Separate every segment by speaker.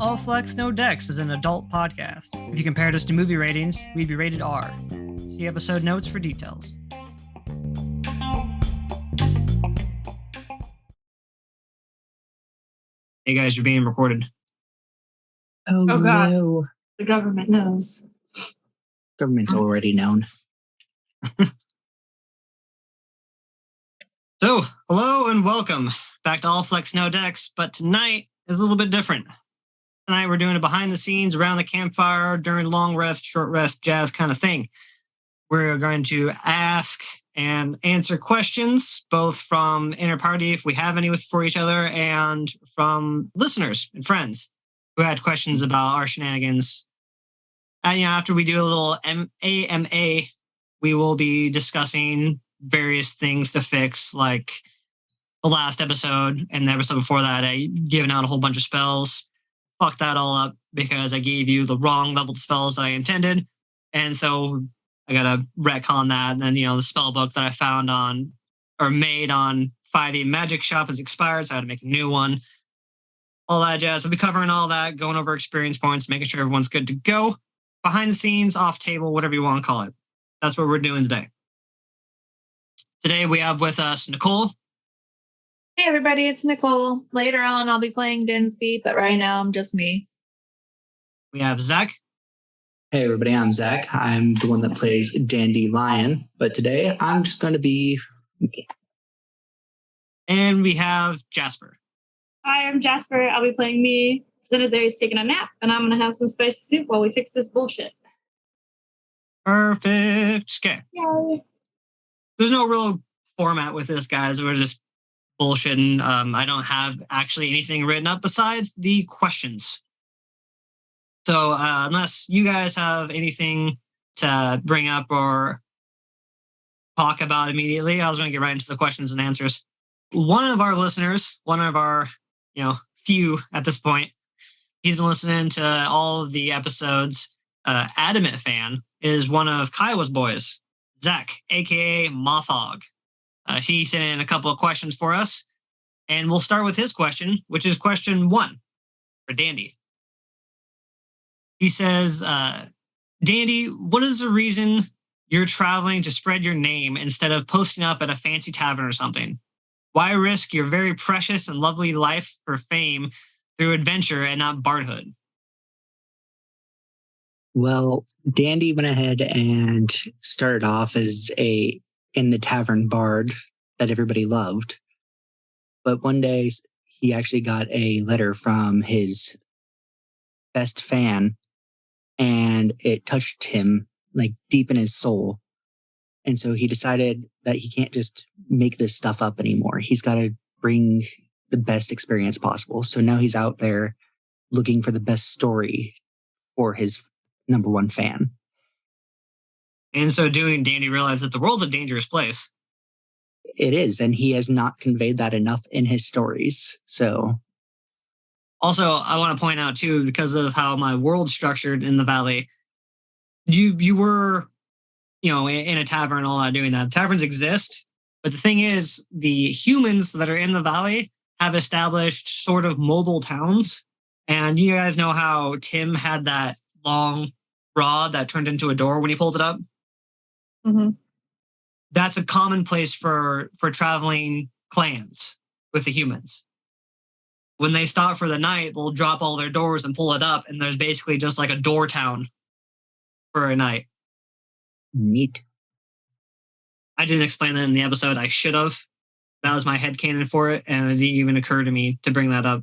Speaker 1: All Flex No Dex is an adult podcast. If you compared us to movie ratings, we'd be rated R. See episode notes for details. Hey guys, you're being recorded.
Speaker 2: Oh God.
Speaker 3: No.
Speaker 2: The government knows.
Speaker 3: Government's already known.
Speaker 1: So, hello and welcome back to All Flex No Dex, but tonight is a little bit different. Tonight we're doing a behind the scenes, around the campfire, during long rest, short rest, jazz kind of thing. We're going to ask and answer questions, both from inner party, if we have any for each other, and from listeners and friends who had questions about our shenanigans. And after we do a little AMA, we will be discussing various things to fix, like the last episode and the episode before that, I given out a whole bunch of spells. Fucked that all up because I gave you the wrong level of spells that I intended. And so I got to retcon that. And then, the spell book that I found made on 5e Magic Shop has expired, so I had to make a new one. All that jazz. We'll be covering all that, going over experience points, making sure everyone's good to go. Behind the scenes, off table, whatever you want to call it. That's what we're doing today. Today we have with us Nicole.
Speaker 4: Hey everybody, it's Nicole. Later on I'll be playing Dinsby, but right now I'm just me.
Speaker 1: We have Zach.
Speaker 3: Hey everybody, I'm Zach. I'm the one that plays Dandelion, but today I'm just going to be me.
Speaker 1: And we have Jasper.
Speaker 2: Hi, I'm Jasper. I'll be playing me. Zenazeri's taking a nap, and I'm going to have some spicy soup while we fix this bullshit.
Speaker 1: Perfect. Okay.
Speaker 2: Yay.
Speaker 1: There's no real format with this, guys. We're just bullshitting. I don't have actually anything written up besides the questions. So unless you guys have anything to bring up or talk about immediately, I was going to get right into the questions and answers. One of our listeners, one of our, few at this point, he's been listening to all of the episodes. Adamant fan is one of Kiowa's boys, Zach, aka Mothog. He sent in a couple of questions for us, and we'll start with his question, which is question 1 for Dandy. He says, Dandy, what is the reason you're traveling to spread your name instead of posting up at a fancy tavern or something? Why risk your very precious and lovely life for fame through adventure and not bardhood?
Speaker 3: Well, Dandy went ahead and started off as in the tavern bard that everybody loved. But one day he actually got a letter from his best fan, and it touched him like deep in his soul. And so he decided that he can't just make this stuff up anymore. He's got to bring the best experience possible. So now he's out there looking for the best story for his number one fan.
Speaker 1: And so doing, Dandy realized that the world's a dangerous place.
Speaker 3: It is, and he has not conveyed that enough in his stories. So
Speaker 1: also, I want to point out too, because of how my world's structured in the valley, you were, in a tavern and all that doing that. Taverns exist, but the thing is, the humans that are in the valley have established sort of mobile towns. And you guys know how Tim had that long rod that turned into a door when he pulled it up?
Speaker 2: Mm-hmm.
Speaker 1: That's a common place for traveling clans with the humans. When they stop for the night, they'll drop all their doors and pull it up, and there's basically just like a door town for a night.
Speaker 3: Neat.
Speaker 1: I didn't explain that in the episode. I should have. That was my headcanon for it, and it didn't even occur to me to bring that up.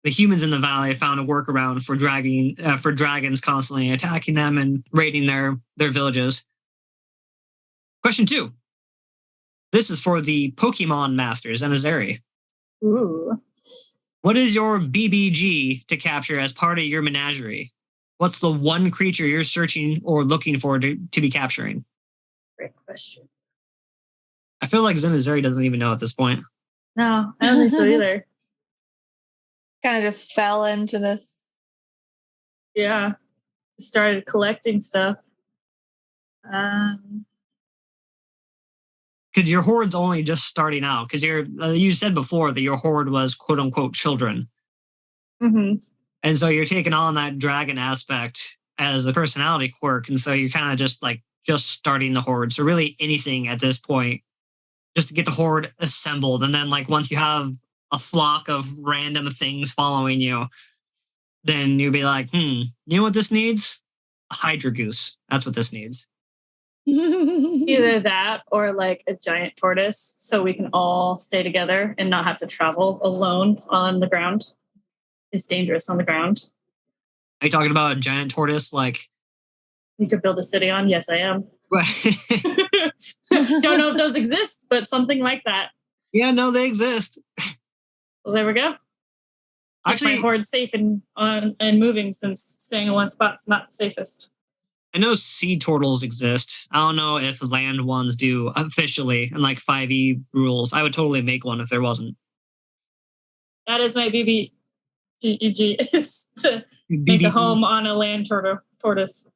Speaker 1: The humans in the valley found a workaround for dragons constantly attacking them and raiding their villages. Question 2. This is for the Pokemon Masters and Azeri.
Speaker 2: Ooh.
Speaker 1: What is your BBG to capture as part of your menagerie? What's the one creature you're searching or looking for to be capturing?
Speaker 2: Great question.
Speaker 1: I feel like Zenazeri doesn't even know at this point.
Speaker 2: No, I don't think so either.
Speaker 4: Kind of just fell into this.
Speaker 2: Yeah. Started collecting stuff.
Speaker 1: because your horde's only just starting out. Because you said before that your horde was quote unquote children,
Speaker 2: Mm-hmm.
Speaker 1: and so you're taking on that dragon aspect as the personality quirk, and so you're kind of just starting the horde. So really anything at this point, just to get the horde assembled, and then like once you have a flock of random things following you, then you'll be like, you know what this needs? A Hydra Goose. That's what this needs.
Speaker 2: Either that or like a giant tortoise so we can all stay together and not have to travel alone on the ground. It's dangerous on the ground.
Speaker 1: Are you talking about a giant tortoise? Like,
Speaker 2: You could build a city on? Yes, I am.
Speaker 1: yeah,
Speaker 2: Don't know if those exist, but something like that.
Speaker 1: no, they exist.
Speaker 2: Well, there we go.
Speaker 1: Actually,
Speaker 2: my horde safe and moving, since staying in one spot's not the safest.
Speaker 1: I know sea turtles exist. I don't know if land ones do officially, and like 5e rules. I would totally make one if there wasn't.
Speaker 2: That is my BBGEG, is to make a home on a land tortoise.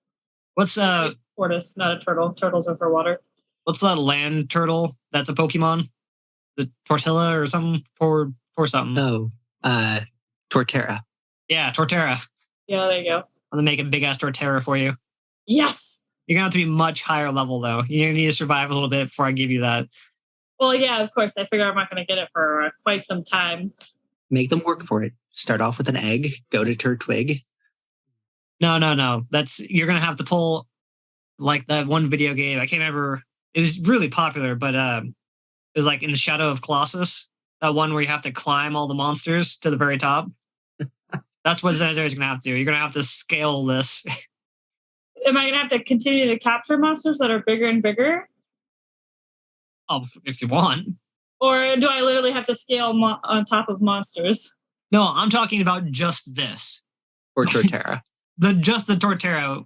Speaker 1: What's
Speaker 2: tortoise, not a turtle. Turtles are for water.
Speaker 1: What's that land turtle? That's a Pokemon. The Tortilla or something or something.
Speaker 3: Oh, Torterra.
Speaker 1: Yeah, Torterra.
Speaker 2: Yeah, there you go.
Speaker 1: I'm gonna make a big ass Torterra for you.
Speaker 2: Yes.
Speaker 1: You're gonna have to be much higher level though. You need to survive a little bit before I give you that.
Speaker 2: Well, yeah, of course. I figure I'm not going to get it for quite some time.
Speaker 3: Make them work for it. Start off with an egg. Go to Turtwig.
Speaker 1: No. You're gonna have to pull like that one video game. I can't remember. It was really popular, but it was like in the Shadow of Colossus. That one where you have to climb all the monsters to the very top. That's what Zenizeri's gonna have to do. You're gonna have to scale this.
Speaker 2: Am I going to have to continue to capture monsters that are bigger and bigger?
Speaker 1: Oh, if you want.
Speaker 2: Or do I literally have to scale on top of monsters?
Speaker 1: No, I'm talking about just this.
Speaker 3: Or Torterra.
Speaker 1: Just the Torterra.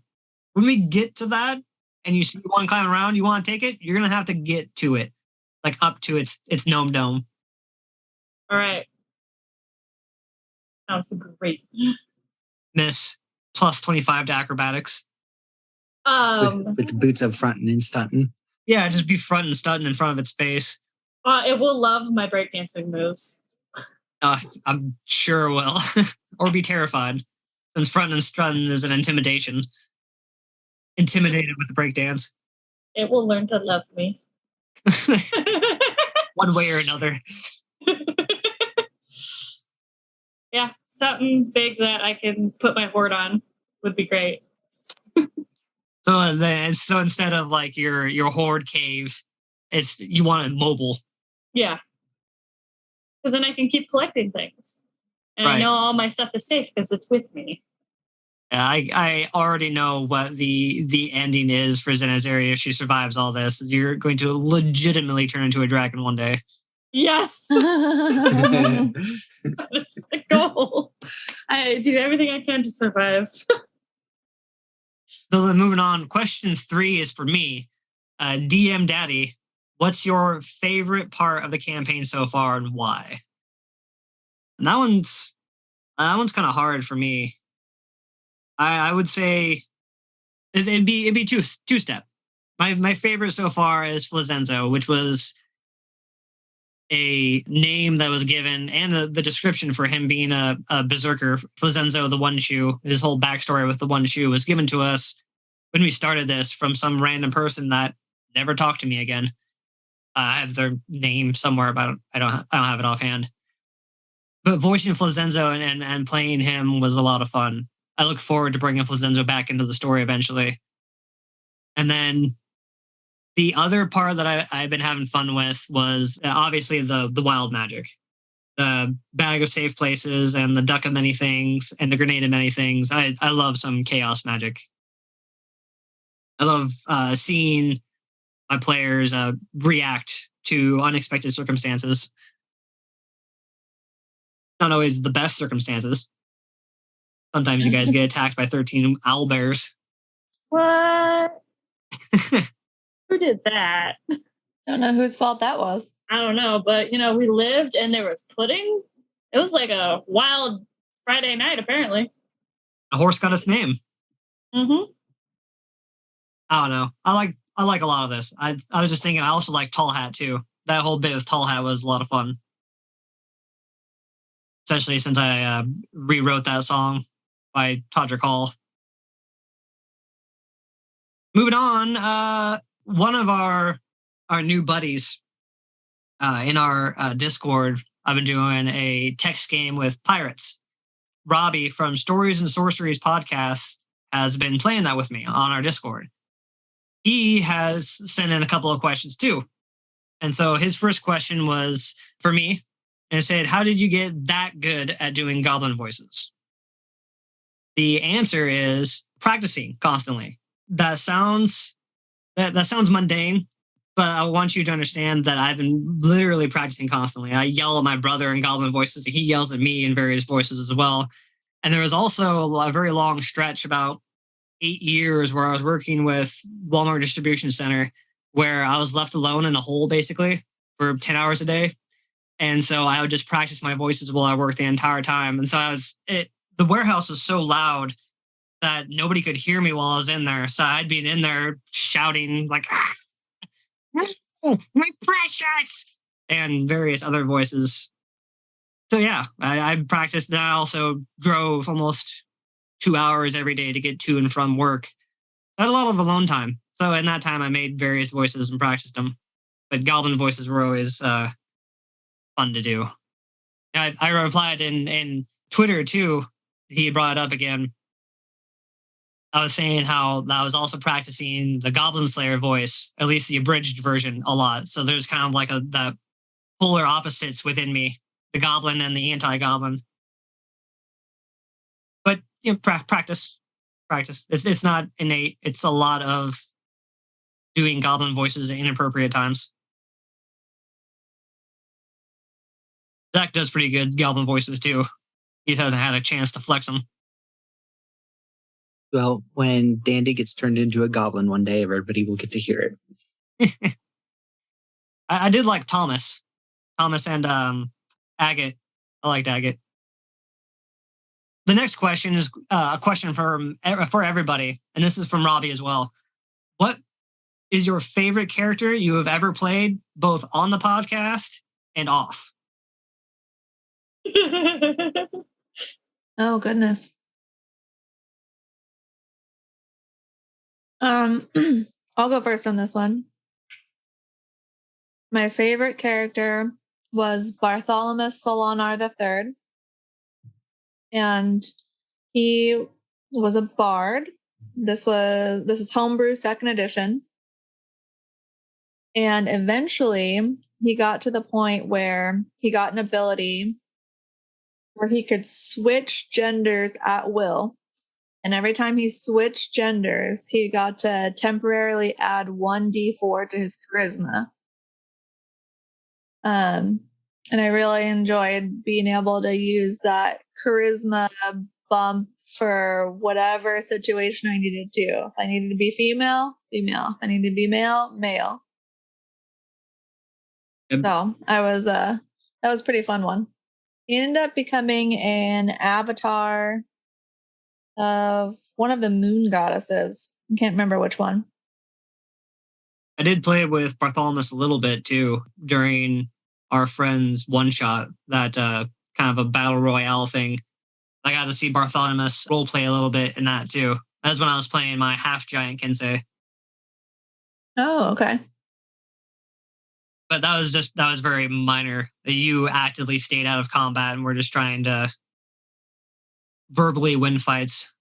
Speaker 1: When we get to that, and you want to climb around, you want to take it, you're gonna have to get to it, like up to its gnome dome.
Speaker 2: All right. Sounds great.
Speaker 1: Miss plus 25 to acrobatics.
Speaker 3: With the boots up front and in stunting.
Speaker 1: Yeah, just be front and stunting in front of its face.
Speaker 2: It will love my breakdancing moves.
Speaker 1: I'm sure it will. Or be terrified. Since front and strutting is an intimidation. Intimidated with the breakdance.
Speaker 2: It will learn to love me.
Speaker 1: One way or another.
Speaker 2: Yeah, something big that I can put my horde on would be great.
Speaker 1: So instead of like your horde cave, you want it mobile.
Speaker 2: Yeah. Because then I can keep collecting things. And
Speaker 1: right.
Speaker 2: I know all my stuff is safe because it's with me.
Speaker 1: Yeah, I already know what the ending is for Zenizeri if she survives all this. You're going to legitimately turn into a dragon one day.
Speaker 2: Yes! That is the goal. I do everything I can to survive.
Speaker 1: So then moving on, question 3 is for me. DM Daddy, what's your favorite part of the campaign so far and why? And that one's kind of hard for me. I would say it'd be two-step. My favorite so far is Flazenzo, which was a name that was given, and the description for him being a berserker. Flazenzo, the one shoe, his whole backstory with the one shoe was given to us when we started this from some random person that never talked to me again. I have their name somewhere, but I don't have it offhand. But voicing Flazenzo and playing him was a lot of fun. I look forward to bringing Flazenzo back into the story eventually. And then the other part that I've been having fun with was obviously the wild magic. The bag of safe places and the duck of many things and the grenade of many things. I love some chaos magic. I love seeing my players react to unexpected circumstances. Not always the best circumstances. Sometimes you guys get attacked by 13 owlbears.
Speaker 2: What? Who did that?
Speaker 4: Don't know whose fault that was.
Speaker 2: I don't know, but we lived and there was pudding. It was like a wild Friday night, apparently. A
Speaker 1: horse got its name.
Speaker 2: Mm-hmm.
Speaker 1: I don't know. I I like a lot of this. I was just thinking I also like Tall Hat too. That whole bit with Tall Hat was a lot of fun. Especially since I rewrote that song by Todrick Hall. Moving on, one of our new buddies in our Discord, I've been doing a text game with pirates. Robbie from Stories and Sorceries podcast has been playing that with me on our Discord. He has sent in a couple of questions too. And so his first question was for me, and it said, how did you get that good at doing goblin voices? The answer is practicing constantly. That sounds mundane, but I want you to understand that I've been literally practicing constantly. I yell at my brother in goblin voices. He yells at me in various voices as well. And there was also a very long stretch, about 8 years, where I was working with Walmart Distribution Center, where I was left alone in a hole basically for 10 hours a day. And so I would just practice my voices while I worked the entire time. And so the warehouse was so loud that nobody could hear me while I was in there. So I'd be in there shouting like, my precious, and various other voices. So yeah, I practiced. And I also drove almost 2 hours every day to get to and from work. I had a lot of alone time. So in that time, I made various voices and practiced them. But goblin voices were always fun to do. I replied in Twitter too. He brought it up again. I was saying how I was also practicing the Goblin Slayer voice, at least the abridged version, a lot. So there's kind of like the polar opposites within me, the goblin and the anti-goblin. But practice. It's not innate. It's a lot of doing goblin voices at inappropriate times. Zach does pretty good goblin voices too. He hasn't had a chance to flex them.
Speaker 3: Well, when Dandy gets turned into a goblin one day, everybody will get to hear it.
Speaker 1: I did like Thomas and Agate. I liked Agate. The next question is a question for everybody, and this is from Robbie as well. What is your favorite character you have ever played, both on the podcast and off?
Speaker 4: Oh, goodness. I'll go first on this one. My favorite character was Bartholomew Solonar III. And he was a bard. This is homebrew 2nd edition. And eventually he got to the point where he got an ability where he could switch genders at will. And every time he switched genders, he got to temporarily add 1d4 to his charisma. And I really enjoyed being able to use that charisma bump for whatever situation I needed to. If I needed to be female, female. If I needed to be male, male.
Speaker 1: Yep.
Speaker 4: So that was a pretty fun one. He ended up becoming an avatar of one of the moon goddesses. I can't remember which one.
Speaker 1: I did play with Bartholomew a little bit too during our friend's one shot, that kind of a battle royale thing. I got to see Bartholomew role play a little bit in that too. That's when I was playing my half giant Kensei.
Speaker 4: Oh, okay.
Speaker 1: But that was very minor. You actively stayed out of combat and we're just trying to verbally win fights.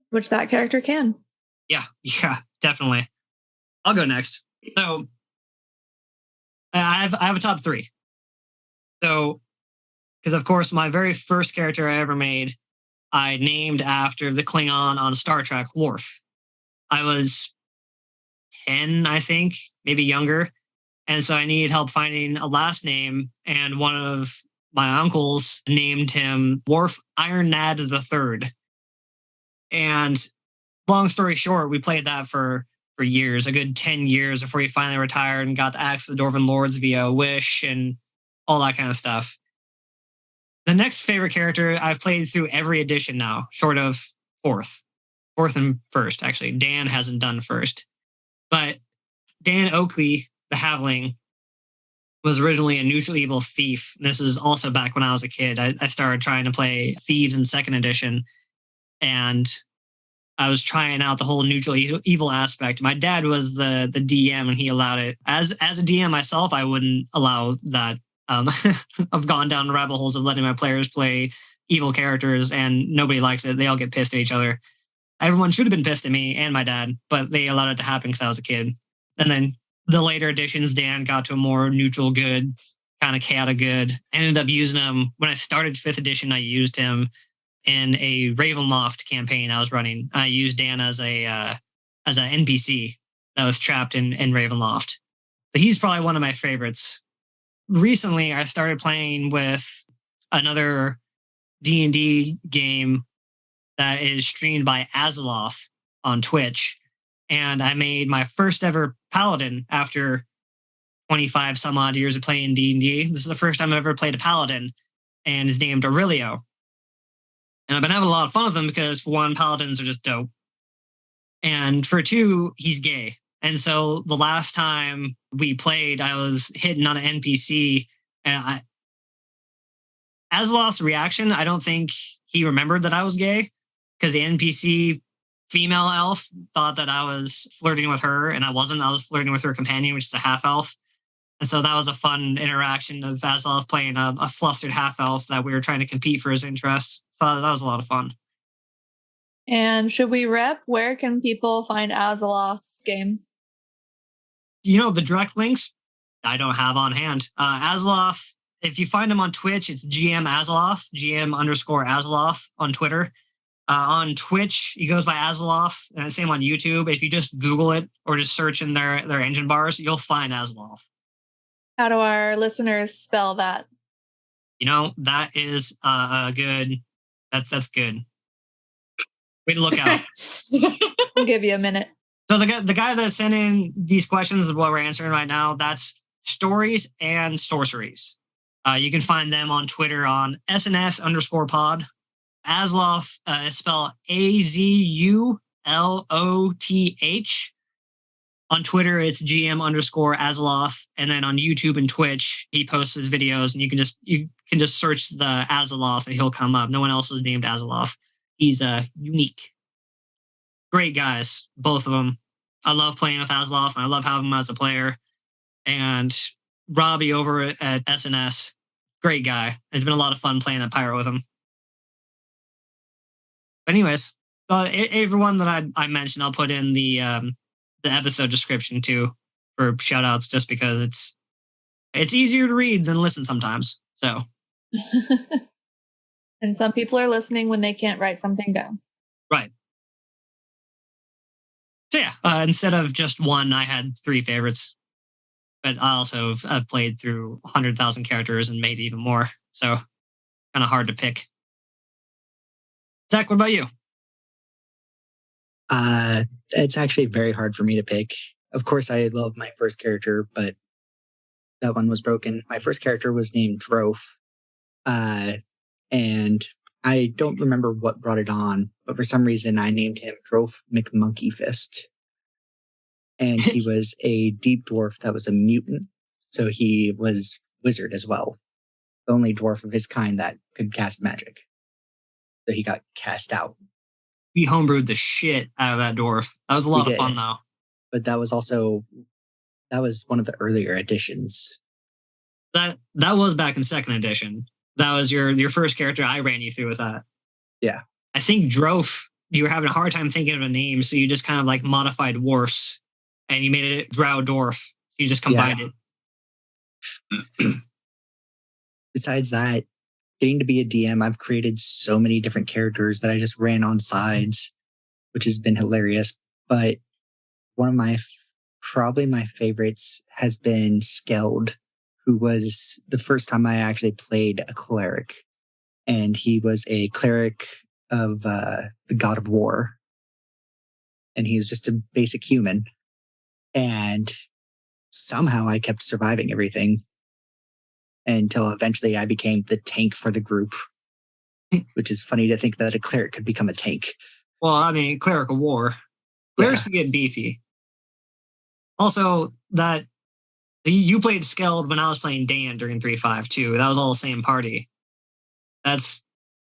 Speaker 4: Which that character can.
Speaker 1: Yeah, definitely. I'll go next. So I have a top 3. So, because of course my very first character I ever made, I named after the Klingon on Star Trek, Worf. I was 10, I think, maybe younger. And so I needed help finding a last name. And one of my uncles named him Worf Ironad III. And long story short, we played that for years, a good 10 years before he finally retired and got the Axe of the Dwarven Lords via Wish and all that kind of stuff. The next favorite character I've played through every edition now, short of 4th. fourth and first, actually. Dan hasn't done first. But Dan Oakley, the Halfling, was originally a neutral evil thief. This is also back when I was a kid. I started trying to play Thieves in second edition, and I was trying out the whole neutral evil aspect. My dad was the DM, and he allowed it. As a DM myself, I wouldn't allow that. I've gone down rabbit holes of letting my players play evil characters, and nobody likes it. They all get pissed at each other. Everyone should have been pissed at me and my dad, but they allowed it to happen because I was a kid. And then the later editions, Dan got to a more neutral good, kind of chaotic good. I ended up using him when I started 5th edition. I used him in a Ravenloft campaign I was running. I used Dan as an NPC that was trapped in Ravenloft. So he's probably one of my favorites. Recently, I started playing with another D&D game that is streamed by Azeroth on Twitch. And I made my first ever paladin after 25 some odd years of playing D&D. This is the first time I've ever played a paladin, and is named Aurelio. And I've been having a lot of fun with him because, for one, paladins are just dope. And for two, he's gay. And so the last time we played, I was hitting on an NPC, and Azeroth's reaction, I don't think he remembered that I was gay, because the NPC female elf thought that I was flirting with her, and I wasn't. I was flirting with her companion, which is a half elf. And so that was a fun interaction of Azeroth playing a flustered half elf that we were trying to compete for his interest. So that was a lot of fun.
Speaker 4: And should we rep? Where can people find Azeroth's game?
Speaker 1: The direct links I don't have on hand. Azeroth, if you find him on Twitch, it's GM Azeroth, GM_Azeroth on Twitter. On Twitch, he goes by Azeroth, and same on YouTube. If you just Google it or just search in their engine bars, you'll find Azeroth.
Speaker 4: How do our listeners spell that?
Speaker 1: That is good. That's good. Way to look out.
Speaker 4: We'll give you a minute.
Speaker 1: So the guy that sent in these questions is what we're answering right now. That's Stories and Sorceries. You can find them on Twitter on SNS_pod. Azeroth is spelled AZULOTH. On Twitter, it's GM_Azeroth. And then on YouTube and Twitch, he posts his videos, and you can just search the Azeroth and he'll come up. No one else is named Azeroth. He's unique. Great guys, both of them. I love playing with Azeroth, and I love having him as a player. And Robbie over at SNS, great guy. It's been a lot of fun playing that pirate with him. But anyways, everyone that I mentioned, I'll put in the episode description too for shout outs, just because it's easier to read than listen sometimes. So
Speaker 4: and some people are listening when they can't write something down.
Speaker 1: Right. So yeah, instead of just one, I had 3 favorites. But I also have played through 100,000 characters and made even more. So kind of hard to pick. Zach, what about you?
Speaker 3: It's actually very hard for me to pick. Of course, I love my first character, but that one was broken. My first character was named Drof. And I don't remember what brought it on, but for some reason I named him Drof McMonkeyfist. And he was a deep dwarf that was a mutant. So he was wizard as well. The only dwarf of his kind that could cast magic. So he got cast out.
Speaker 1: We homebrewed the shit out of that dwarf. That was a lot of fun, though.
Speaker 3: But that was one of the earlier editions.
Speaker 1: That was back in second edition. That was your first character. I ran you through with that.
Speaker 3: Yeah.
Speaker 1: I think Drof, you were having a hard time thinking of a name, so you just kind of like modified dwarfs, and you made it Drow Dwarf. You just combined it.
Speaker 3: Besides that, getting to be a DM, I've created so many different characters that I just ran on sides, which has been hilarious. But one of probably my favorites has been Skeld, who was the first time I actually played a cleric. And he was a cleric of the god of war. And he was just a basic human. And somehow I kept surviving everything until eventually I became the tank for the group, which is funny to think that a cleric could become a tank.
Speaker 1: Well, I mean, Cleric of War. Clerics get beefy. Also, that you played Skeld when I was playing Dan during 3.5 too. That was all the same party. That's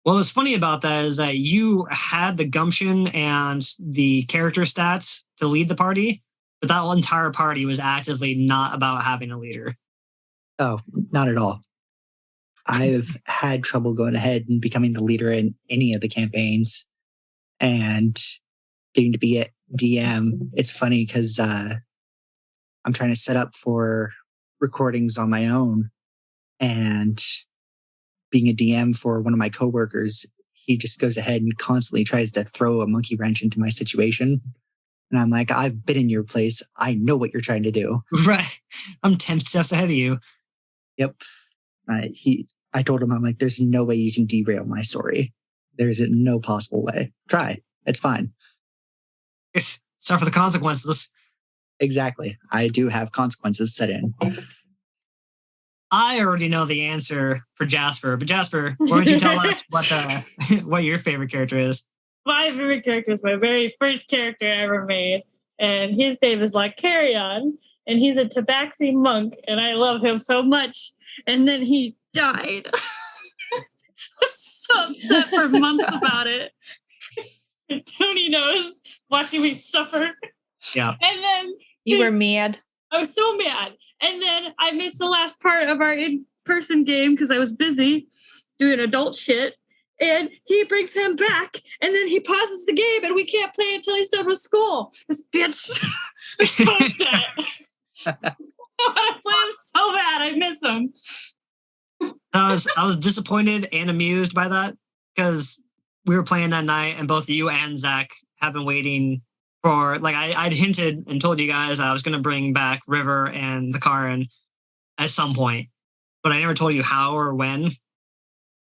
Speaker 1: what was funny about that is that you had the gumption and the character stats to lead the party, but that entire party was actively not about having a leader.
Speaker 3: Oh, not at all. I've had trouble going ahead and becoming the leader in any of the campaigns and getting to be a DM. It's funny because I'm trying to set up for recordings on my own, and being a DM for one of my coworkers, he just goes ahead and constantly tries to throw a monkey wrench into my situation. And I'm like, I've been in your place. I know what you're trying to do.
Speaker 1: Right. I'm 10 steps ahead of you.
Speaker 3: Yep. I told him, I'm like, there's no way you can derail my story. There's no possible way. Try. It's fine.
Speaker 1: It's suffer the consequences.
Speaker 3: Exactly. I do have consequences set in.
Speaker 1: I already know the answer for Jasper, but Jasper, why don't you tell us what your favorite character is?
Speaker 2: My favorite character is my very first character I ever made, and his name is Carrion, and he's a Tabaxi monk, and I love him so much. And then he died. I was so upset for months about it. And Tony knows, watching me suffer.
Speaker 1: Yeah.
Speaker 2: And then
Speaker 4: you were mad.
Speaker 2: I was so mad. And then I missed the last part of our in-person game because I was busy doing adult shit. And he brings him back, and then he pauses the game, and we can't play until he's done with school. This bitch. I'm so upset. I want to play him so bad. I miss him.
Speaker 1: I was disappointed and amused by that because we were playing that night, and both you and Zach have been waiting for, I'd hinted and told you guys I was going to bring back River and the Karin at some point, but I never told you how or when.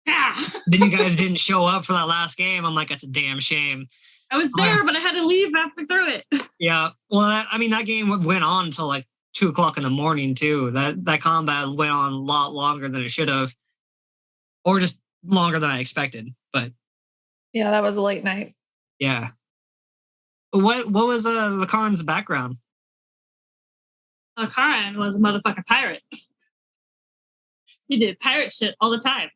Speaker 2: Yeah.
Speaker 1: Then you guys didn't show up for that last game. I'm like, that's a damn shame.
Speaker 2: I was there, but I had to leave after through it.
Speaker 1: Yeah. Well, that game went on until 2:00 in the morning too. That combat went on a lot longer than it should have, or just longer than I expected. But
Speaker 4: yeah, that was a late night.
Speaker 1: Yeah. What was the Karin's background?
Speaker 2: Karin was a motherfucking pirate. He did pirate shit all the time.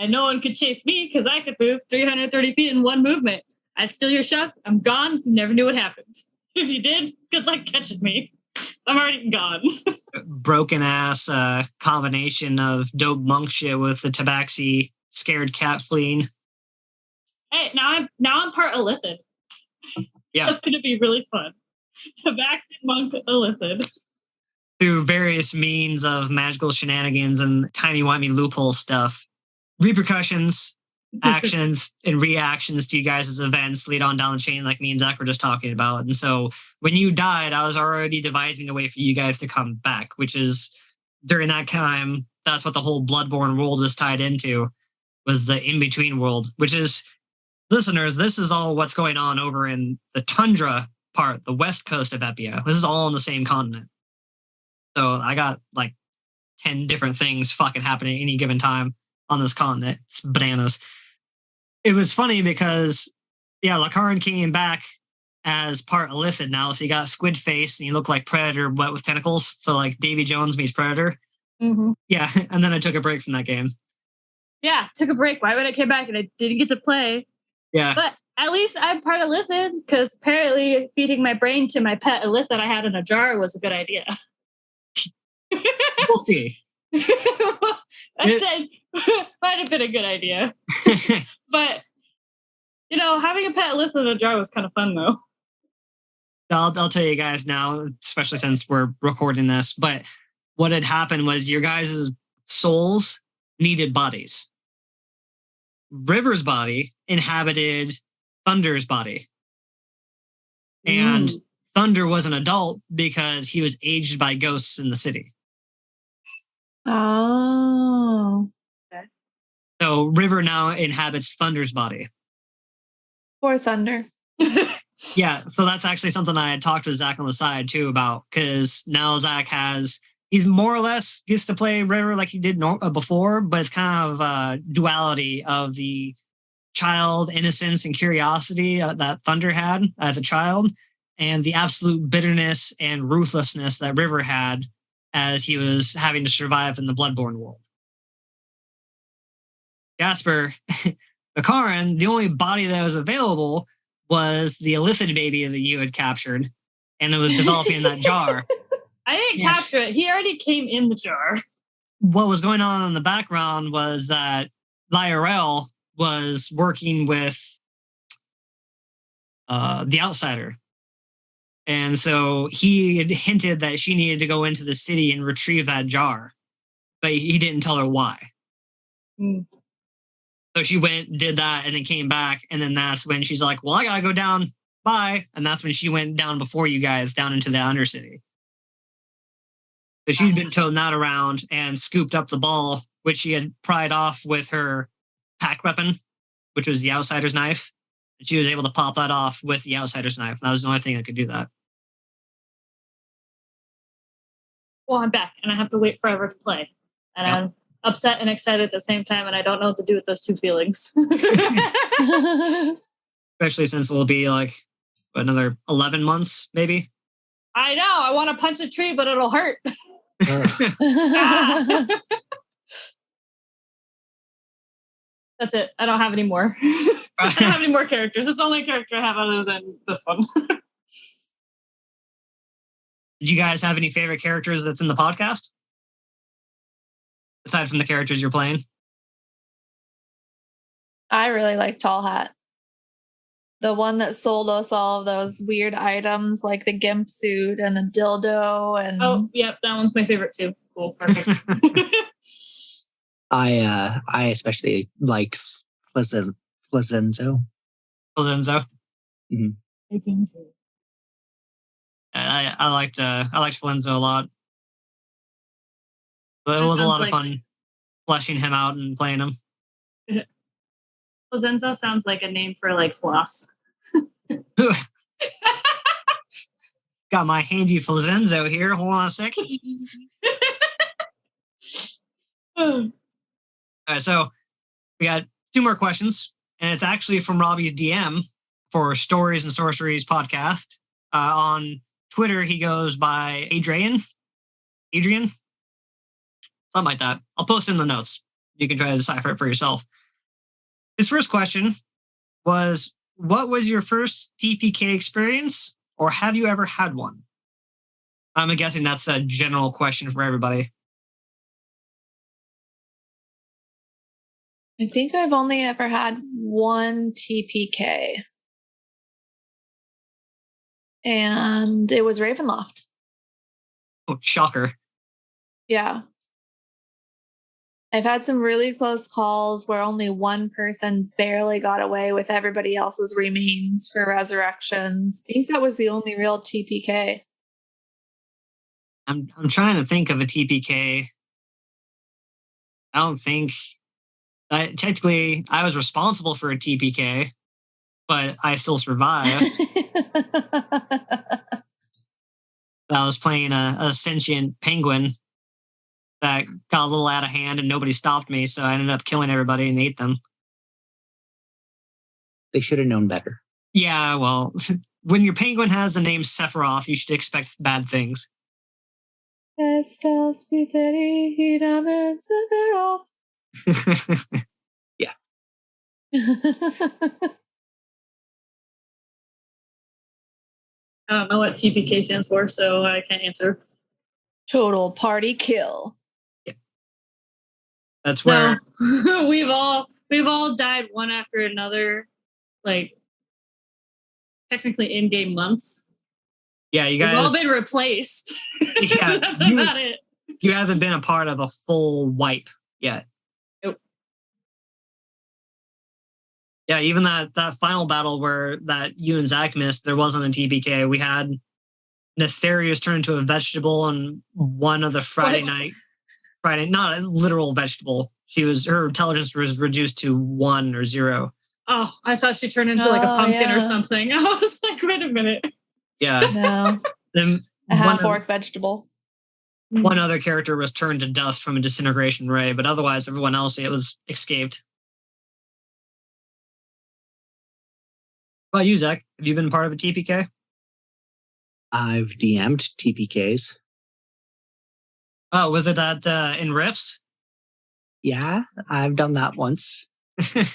Speaker 2: And no one could chase me because I could move 330 feet in one movement. I steal your stuff, I'm gone, you never knew what happened. If you did, good luck catching me. I'm already gone.
Speaker 1: Broken ass combination of dope monk shit with the Tabaxi scared cat fleeing.
Speaker 2: Hey, now I'm part Illithid.
Speaker 1: Yeah.
Speaker 2: That's gonna be really fun. Tabaxi monk Illithid.
Speaker 1: Through various means of magical shenanigans and timey-wimey loophole stuff. Repercussions, actions, and reactions to you guys' events lead on down the chain like me and Zach were just talking about. And so when you died, I was already devising a way for you guys to come back, which is during that time, that's what the whole Bloodborne world was tied into, was the in-between world, which is, listeners, this is all what's going on over in the tundra part, the west coast of Epea. This is all on the same continent. So I got 10 different things fucking happening at any given time on this continent. It's bananas. It was funny because, Karin came back as part Illithid now, so he got squid face and he looked like Predator but with tentacles. So Davy Jones meets Predator.
Speaker 2: Mm-hmm.
Speaker 1: Yeah, and then I took a break from that game.
Speaker 2: Yeah, took a break. Why would I came back and I didn't get to play?
Speaker 1: Yeah.
Speaker 2: But at least I'm part Illithid because apparently feeding my brain to my pet Illithid I had in a jar was a good idea.
Speaker 1: We'll see.
Speaker 2: Said might have been a good idea. But, having a pet Illithid in a jar was kind of fun, though.
Speaker 1: I'll tell you guys now, especially since we're recording this, but what had happened was your guys' souls needed bodies. River's body inhabited Thunder's body. And Thunder was an adult because he was aged by ghosts in the city.
Speaker 4: Oh.
Speaker 2: Okay.
Speaker 1: So River now inhabits Thunder's body.
Speaker 4: Poor Thunder.
Speaker 1: Yeah, so that's actually something I had talked with Zach on the side too about, because now Zach he's more or less gets to play River like he did before, but it's kind of a duality of the child innocence and curiosity that Thunder had as a child, and the absolute bitterness and ruthlessness that River had as he was having to survive in the Bloodborne world. Jasper, the Karin, the only body that was available was the Illithid baby that you had captured, and it was developing in that jar.
Speaker 2: I didn't capture it. He already came in the jar.
Speaker 1: What was going on in the background was that Lyrael was working with the Outsider. And so he had hinted that she needed to go into the city and retrieve that jar, but he didn't tell her why.
Speaker 2: Mm.
Speaker 1: So she went, did that, and then came back. And then that's when she's like, well, I got to go down. Bye. And that's when she went down before you guys down into the Undercity. So she'd been towing that around and scooped up the ball, which she had pried off with her pack weapon, which was the Outsider's knife. And she was able to pop that off with the Outsider's knife. That was the only thing that could do that.
Speaker 2: Well, I'm back, and I have to wait forever to play. And I'm upset and excited at the same time, and I don't know what to do with those two feelings.
Speaker 1: Especially since it'll be like another 11 months, maybe.
Speaker 2: I know. I want to punch a tree, but it'll hurt. That's it. I don't have any more. I don't have any more characters. It's the only character I have other than this one.
Speaker 1: Do you guys have any favorite characters that's in the podcast? Aside from the characters you're playing?
Speaker 4: I really like Tall Hat. The one that sold us all of those weird items like the gimp suit and the dildo. And
Speaker 2: oh, yep. That one's my favorite too. Cool. Perfect.
Speaker 3: I especially like Flazenzo.
Speaker 1: Lorenzo.
Speaker 3: Mm-hmm.
Speaker 1: I liked Florenzo a lot. But it was a lot of fun fleshing him out and playing him.
Speaker 2: Lorenzo sounds like a name for like floss.
Speaker 1: Got my handy Florenzo here. Hold on a sec. All right, so we got 2 more questions, and it's actually from Robbie's DM for Stories and Sorceries podcast. On Twitter, he goes by Adrian, something like that. I'll post it in the notes. You can try to decipher it for yourself. His first question was, what was your first TPK experience, or have you ever had one? I'm guessing that's a general question for everybody.
Speaker 4: I think I've only ever had one TPK. And it was Ravenloft.
Speaker 1: Oh, shocker.
Speaker 4: Yeah. I've had some really close calls where only one person barely got away with everybody else's remains for resurrections. I think that was the only real TPK.
Speaker 1: I'm trying to think of a TPK. I don't think... technically, I was responsible for a TPK, but I still survived. I was playing a sentient penguin that got a little out of hand and nobody stopped me, so I ended up killing everybody and ate them.
Speaker 3: They should have known better.
Speaker 1: Yeah, well, when your penguin has the name Sephiroth, you should expect bad things.
Speaker 3: Yeah.
Speaker 2: I don't know what TPK stands for, so I can't answer.
Speaker 4: Total party kill.
Speaker 1: Yeah. That's where
Speaker 2: no. we've all died one after another, like technically in-game months.
Speaker 1: Yeah, you guys
Speaker 2: we've all been replaced.
Speaker 1: Yeah,
Speaker 2: that's about it.
Speaker 1: You haven't been a part of a full wipe yet.
Speaker 2: Nope.
Speaker 1: Yeah, even that final battle where that you and Zach missed, there wasn't a TPK. We had Nefarious turn into a vegetable on one of the Friday, not a literal vegetable. Her intelligence was reduced to 1 or 0.
Speaker 2: Oh, I thought she turned into like a pumpkin or something. I was like, wait a minute.
Speaker 1: Yeah.
Speaker 4: No.
Speaker 1: Then
Speaker 4: a half-orc vegetable.
Speaker 1: One other character was turned to dust from a disintegration ray, but otherwise everyone else, it was escaped. What about you, Zach? Have you been part of a TPK?
Speaker 3: I've DM'd TPKs.
Speaker 1: Oh, was it at in Rifts?
Speaker 3: Yeah, I've done that once.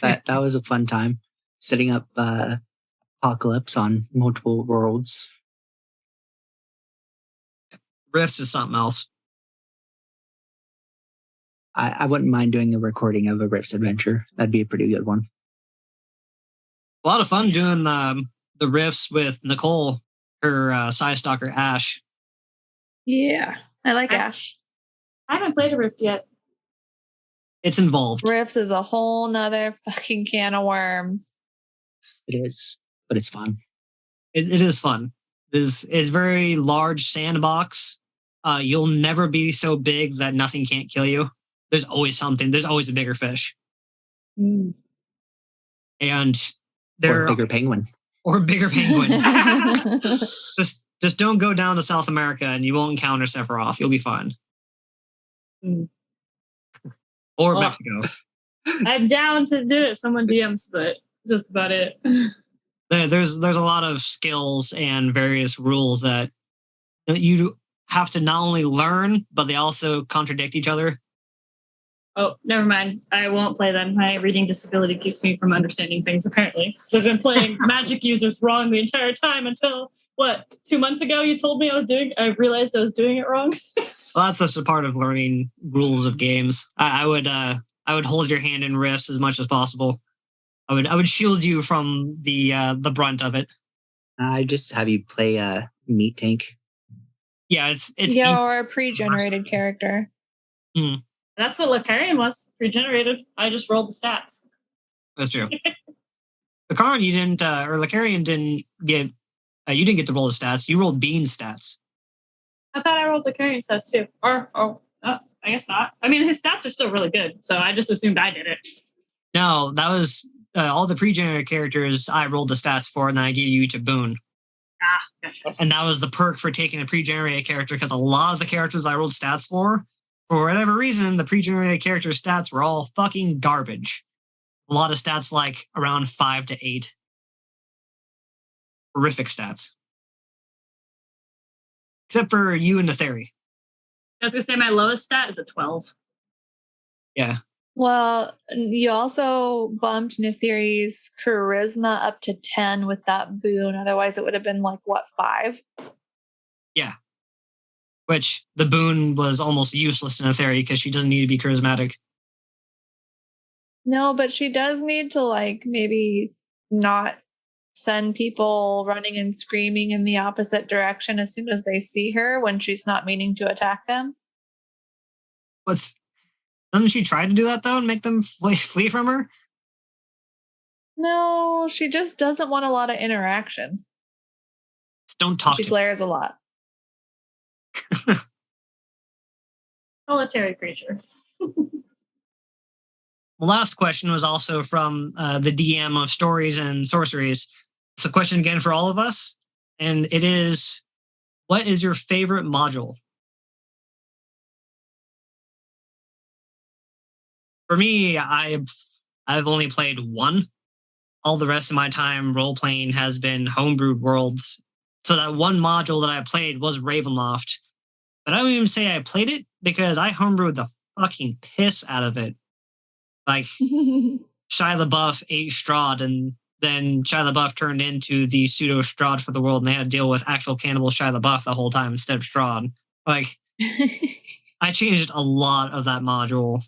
Speaker 3: That was a fun time. Setting up Apocalypse on multiple worlds.
Speaker 1: Rifts is something else.
Speaker 3: I wouldn't mind doing a recording of a Rifts adventure. That'd be a pretty good one.
Speaker 1: A lot of fun doing the Rifts with Nicole, her side stalker Ash.
Speaker 4: Yeah, I like Ash.
Speaker 2: I haven't played a Rift yet.
Speaker 1: It's involved.
Speaker 4: Rifts is a whole nother fucking can of worms.
Speaker 3: It is, but it's fun.
Speaker 1: It is fun. It's very large sandbox. You'll never be so big that nothing can't kill you. There's always something. There's always a bigger fish.
Speaker 2: Mm.
Speaker 1: And
Speaker 3: Or a bigger penguin.
Speaker 1: Or a bigger penguin. Just don't go down to South America and you won't encounter Sephiroth. You'll be fine.
Speaker 2: Mm.
Speaker 1: Or Mexico.
Speaker 2: I'm down to do it if someone DMs, but that's about it.
Speaker 1: There's a lot of skills and various rules that you have to not only learn, but they also contradict each other.
Speaker 2: Oh, never mind. I won't play them. My reading disability keeps me from understanding things, apparently. So I've been playing magic users wrong the entire time until, 2 months ago you told me I realized I was doing it wrong.
Speaker 1: Well, that's just a part of learning rules of games. I would hold your hand in Rifts as much as possible. I would shield you from the brunt of it.
Speaker 3: I just have you play a meat tank.
Speaker 1: Yeah, it's
Speaker 4: or a pre-generated character.
Speaker 1: Hmm.
Speaker 2: That's what Lacarian was, regenerated. I just rolled the stats.
Speaker 1: That's true. Lacarian, you didn't, or Lacarian didn't get, you didn't get to roll the stats. You rolled Bean's stats.
Speaker 2: I thought I rolled Lacarian stats too. I guess not. I mean, his stats are still really good, so I just assumed I did it.
Speaker 1: No, that was all the pre-generated characters I rolled the stats for, and then I gave you each a boon.
Speaker 2: Ah, gotcha.
Speaker 1: And that was the perk for taking a pre-generated character, because a lot of the characters I rolled stats for whatever reason, the pre-generated character stats were all fucking garbage. A lot of stats like around 5 to 8. Horrific stats. Except for you and the theory.
Speaker 2: I was going to say my lowest stat is a 12.
Speaker 1: Yeah.
Speaker 4: Well, you also bumped Netheri's charisma up to 10 with that boon. Otherwise, it would have been 5?
Speaker 1: Yeah. Which the boon was almost useless in a theory because she doesn't need to be charismatic.
Speaker 4: No, but she does need to maybe not send people running and screaming in the opposite direction as soon as they see her when she's not meaning to attack them.
Speaker 1: Doesn't she try to do that though and make them flee from her?
Speaker 4: No, she just doesn't want a lot of interaction.
Speaker 1: Don't talk.
Speaker 4: She glares a lot.
Speaker 2: Solitary creature.
Speaker 1: The last question was also from the DM of Stories and Sorceries. It's a question again for all of us, and it is, what is your favorite module? For me, I've only played one. All the rest of my time role-playing has been homebrewed worlds. So that one module that I played was Ravenloft. But I don't even say I played it because I homebrewed the fucking piss out of it. Shia LaBeouf ate Strahd, and then Shia LaBeouf turned into the pseudo Strahd for the world, and they had to deal with actual cannibal Shia LaBeouf the whole time instead of Strahd. I changed a lot of that module.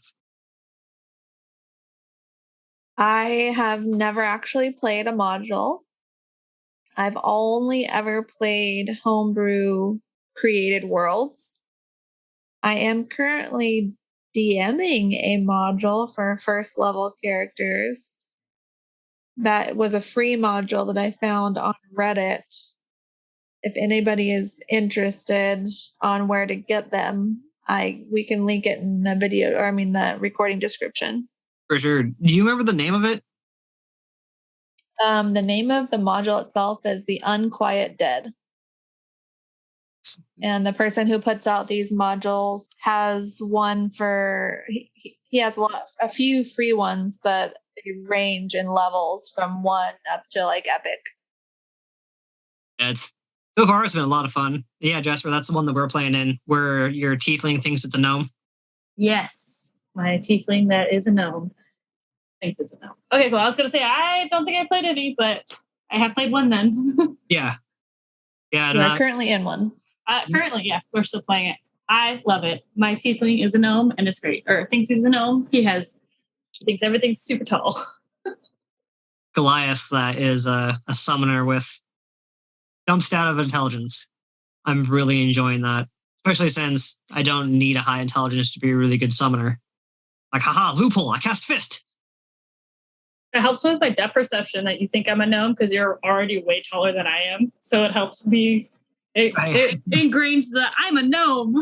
Speaker 4: I have never actually played a module. I've only ever played homebrew created worlds. I am currently DMing a module for first level characters. That was a free module that I found on Reddit. If anybody is interested on where to get them, we can link it in the video, the recording description.
Speaker 1: For sure. Do you remember the name of it?
Speaker 4: The name of the module itself is The Unquiet Dead. And the person who puts out these modules has one he has a few free ones, but they range in levels from 1 up to epic.
Speaker 1: It's so far it's been a lot of fun. Yeah, Jasper, that's the one that we're playing in, where your tiefling thinks it's a gnome.
Speaker 2: Yes, my tiefling that is a gnome thinks it's a gnome. Okay, cool. I was gonna say I don't think I played any, but I have played one then.
Speaker 1: Yeah. Yeah.
Speaker 4: We're currently in one.
Speaker 2: Currently, yeah, we're still playing it. I love it. My tiefling is a gnome, and it's great. Or thinks he's a gnome. He thinks everything's super tall.
Speaker 1: Goliath, that is a summoner with dump stat of intelligence. I'm really enjoying that, especially since I don't need a high intelligence to be a really good summoner. Like, haha, loophole, I cast fist.
Speaker 2: It helps with my depth perception that you think I'm a gnome because you're already way taller than I am. So it helps me. It ingrains that I'm a gnome.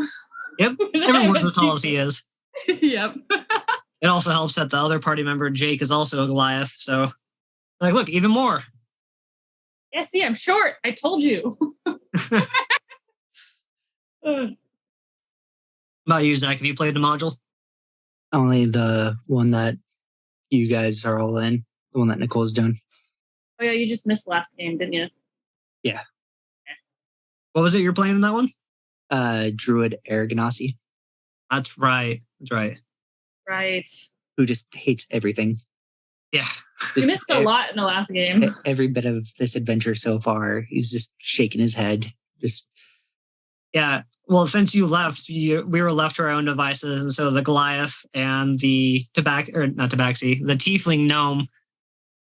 Speaker 1: Yep, everyone's as tall as he is.
Speaker 2: Yep.
Speaker 1: It also helps that the other party member, Jake, is also a Goliath. So, like, look, even more.
Speaker 2: Yeah, see, I'm short. I told you.
Speaker 1: About you, Zach, have you played the module?
Speaker 3: Only the one that you guys are all in, the one that Nicole's doing.
Speaker 2: Oh, yeah, you just missed last game, didn't you?
Speaker 3: Yeah.
Speaker 1: What was it you're playing in that one?
Speaker 3: Druid Aragonasi.
Speaker 1: That's right.
Speaker 2: Right.
Speaker 3: Who just hates everything.
Speaker 1: Yeah.
Speaker 2: You missed a lot in the last game.
Speaker 3: Every bit of this adventure so far, he's just shaking his head.
Speaker 1: Yeah. Well, since you left, we were left to our own devices, and so the Goliath and the the Tiefling gnome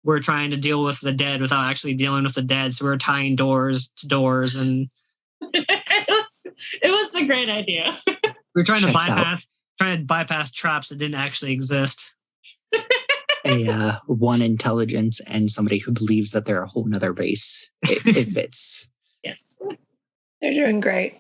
Speaker 1: were trying to deal with the dead without actually dealing with the dead. So we were tying doors to doors, and
Speaker 2: it was a great idea.
Speaker 1: We were trying to bypass traps that didn't actually exist.
Speaker 3: One intelligence and somebody who believes that they're a whole nother race. It fits.
Speaker 2: Yes.
Speaker 4: They're doing great.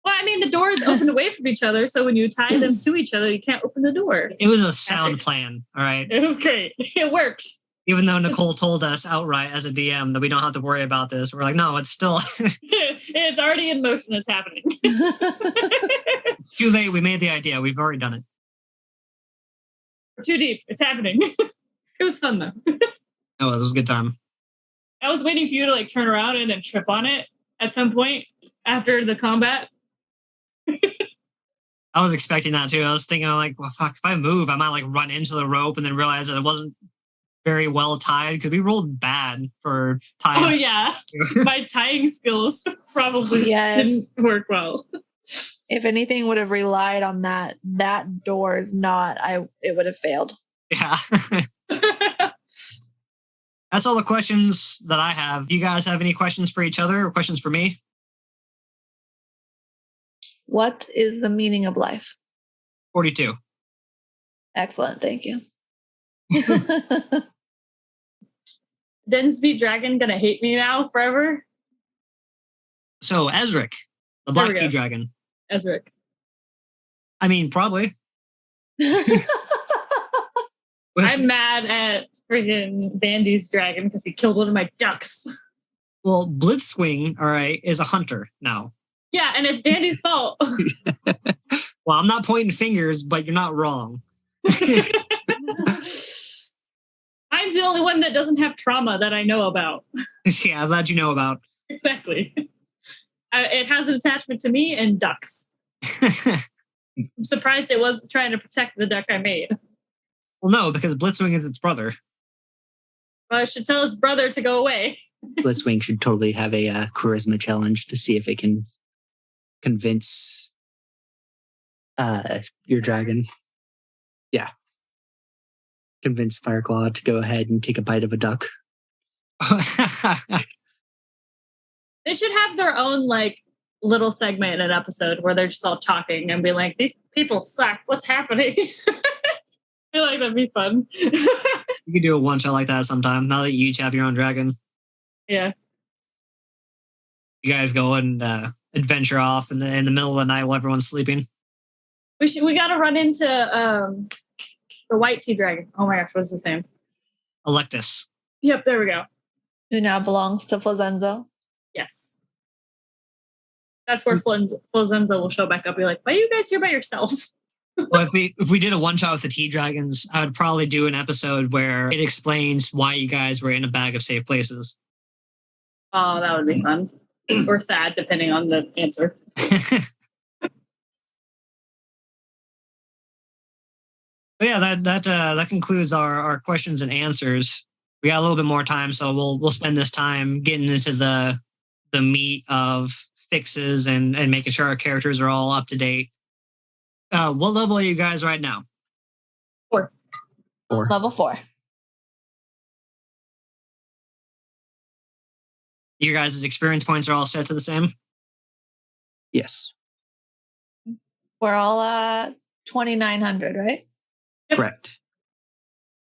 Speaker 2: Well, I mean, the doors open away from each other, so when you tie them to each other, you can't open the door.
Speaker 1: It was a sound plan, all right?
Speaker 2: It was great. It worked.
Speaker 1: Even though Nicole told us outright as a DM that we don't have to worry about this, we're like, no, it's still...
Speaker 2: It's already in motion. It's happening.
Speaker 1: It's too late. We made the idea. We've already done it.
Speaker 2: We're too deep. It's happening. It was fun, though.
Speaker 1: It was a good time.
Speaker 2: I was waiting for you to turn around and then trip on it at some point after the combat.
Speaker 1: I was expecting that too. I was thinking, well, fuck, if I move, I might run into the rope and then realize that it wasn't very well tied because we rolled bad for tying.
Speaker 2: Oh, yeah. My tying skills probably didn't work well.
Speaker 4: If anything would have relied on that door is not, it would have failed.
Speaker 1: Yeah. That's all the questions that I have. Do you guys have any questions for each other or questions for me?
Speaker 4: What is the meaning of life?
Speaker 1: 42.
Speaker 4: Excellent. Thank you.
Speaker 2: Densby Dragon gonna hate me now forever?
Speaker 1: So, Ezric, the Black Tea Dragon.
Speaker 2: Ezric.
Speaker 1: I mean, probably.
Speaker 2: I'm mad at freaking Bandy's dragon because he killed one of my ducks.
Speaker 1: Well, Blitzwing, all right, is a hunter now.
Speaker 2: Yeah, and it's Dandy's fault.
Speaker 1: Well, I'm not pointing fingers, but you're not wrong.
Speaker 2: I'm the only one that doesn't have trauma that I know about.
Speaker 1: Yeah, I'm glad you know about.
Speaker 2: Exactly. It has an attachment to me and ducks. I'm surprised it wasn't trying to protect the duck I made.
Speaker 1: Well, no, because Blitzwing is its brother.
Speaker 2: Well, I should tell his brother to go away.
Speaker 3: Blitzwing should totally have a charisma challenge to see if it can convince your dragon. Yeah. Convince Fireclaw to go ahead and take a bite of a duck.
Speaker 2: They should have their own little segment in an episode where they're just all talking and be like, these people suck. What's happening? I feel like that'd be fun.
Speaker 1: You could do a one shot like that sometime. Now that you each have your own dragon.
Speaker 2: Yeah.
Speaker 1: You guys go and adventure off in the middle of the night while everyone's sleeping.
Speaker 2: We got to run into the white tea dragon. Oh my gosh, what's his name?
Speaker 1: Electus.
Speaker 2: Yep, there we go.
Speaker 4: Who now belongs to Flazenzo.
Speaker 2: Yes. That's where Flazenzo will show back up. Be like, why are you guys here by yourself?
Speaker 1: Well, if we did a one shot with the tea dragons, I would probably do an episode where it explains why you guys were in a bag of safe places.
Speaker 2: Oh, that would be fun. Or sad, depending on the answer.
Speaker 1: But yeah, that concludes our questions and answers. We got a little bit more time, so we'll spend this time getting into the meat of fixes and making sure our characters are all up to date. What level are you guys right now?
Speaker 2: 4.
Speaker 4: Level 4.
Speaker 1: You guys' experience points are all set to the same?
Speaker 3: Yes.
Speaker 4: We're all at 2,900, right?
Speaker 2: Yep.
Speaker 3: Correct.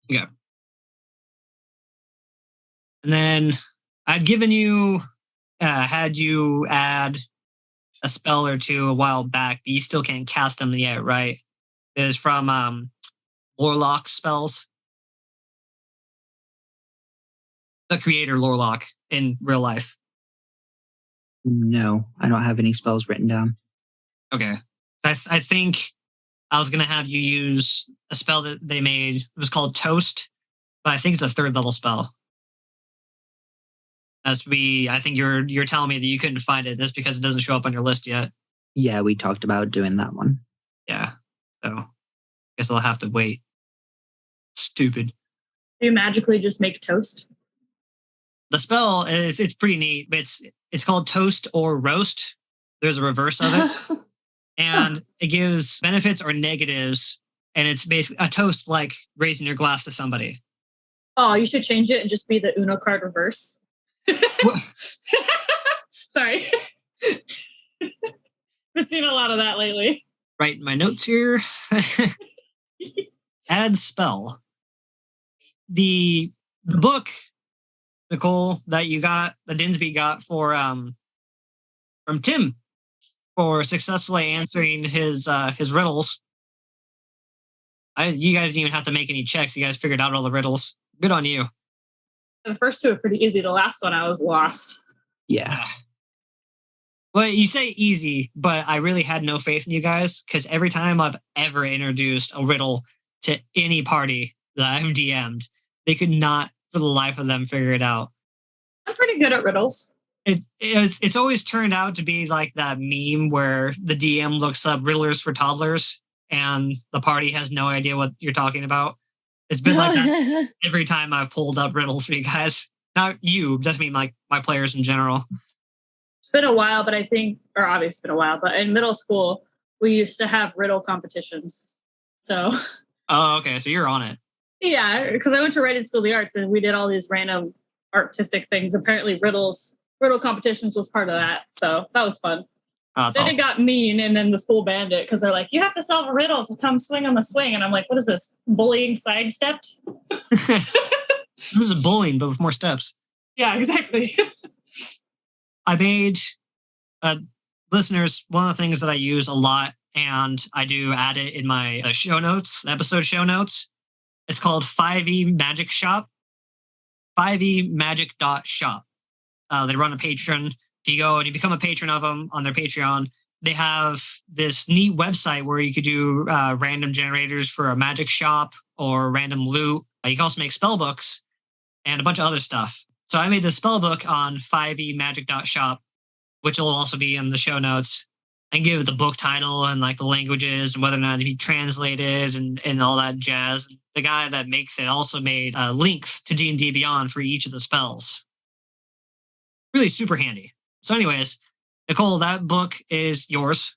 Speaker 1: Yeah. And then I'd given you, had you add a spell or two a while back, but you still can't cast them yet, right? It is from Lorlock spells. The creator Lorlock in real life.
Speaker 3: No, I don't have any spells written down.
Speaker 1: Okay. I think I was going to have you use a spell that they made. It was called Toast, but I think it's a 3rd level spell. I think you're telling me that you couldn't find it just because it doesn't show up on your list yet.
Speaker 3: Yeah, we talked about doing that one.
Speaker 1: Yeah. So I guess I'll have to wait. Stupid.
Speaker 2: Do you magically just make toast?
Speaker 1: The spell it's pretty neat. But it's called Toast or Roast. There's a reverse of it. And it gives benefits or negatives. And it's basically a toast like raising your glass to somebody.
Speaker 2: Oh, you should change it and just be the Uno card reverse. Sorry. I've seen a lot of that lately.
Speaker 1: Write my notes here. Add spell. The book, Nicole, that you got, that Dinsby got from Tim for successfully answering his riddles. You guys didn't even have to make any checks. You guys figured out all the riddles. Good on you.
Speaker 2: The first 2 are pretty easy. The last one, I was lost.
Speaker 3: Yeah.
Speaker 1: Well, you say easy, but I really had no faith in you guys because every time I've ever introduced a riddle to any party that I've DM'd, they could not, for the life of them, figure it out.
Speaker 2: I'm pretty good at riddles.
Speaker 1: It's always turned out to be like that meme where the DM looks up riddlers for toddlers and the party has no idea what you're talking about. It's been like that every time I've pulled up riddles for you guys. Not you, just mean like my players in general.
Speaker 2: It's been a while, but I think, or obviously it's been a while, but in middle school, we used to have riddle competitions. So.
Speaker 1: Oh, okay. So you're on it.
Speaker 2: Yeah, because I went to Writing School of the Arts and we did all these random artistic things. Apparently riddle competitions was part of that. So that was fun. Then it got mean, and then the school banned it because they're like, you have to solve a riddle, so come swing on the swing. And I'm like, what is this? Bullying sidestepped?
Speaker 1: This is bullying, but with more steps.
Speaker 2: Yeah, exactly.
Speaker 1: I made, listeners, one of the things that I use a lot, and I do add it in my show notes, episode show notes. It's called 5e Magic Shop, 5emagic.shop. They run a Patreon. If you go and you become a patron of them on their Patreon, they have this neat website where you could do random generators for a magic shop or random loot. You can also make spell books and a bunch of other stuff. So I made this spell book on 5emagic.shop, which will also be in the show notes, and give the book title and like the languages and whether or not it be translated and all that jazz. The guy that makes it also made links to D&D Beyond for each of the spells. Really super handy. So anyways, Nicole, that book is yours.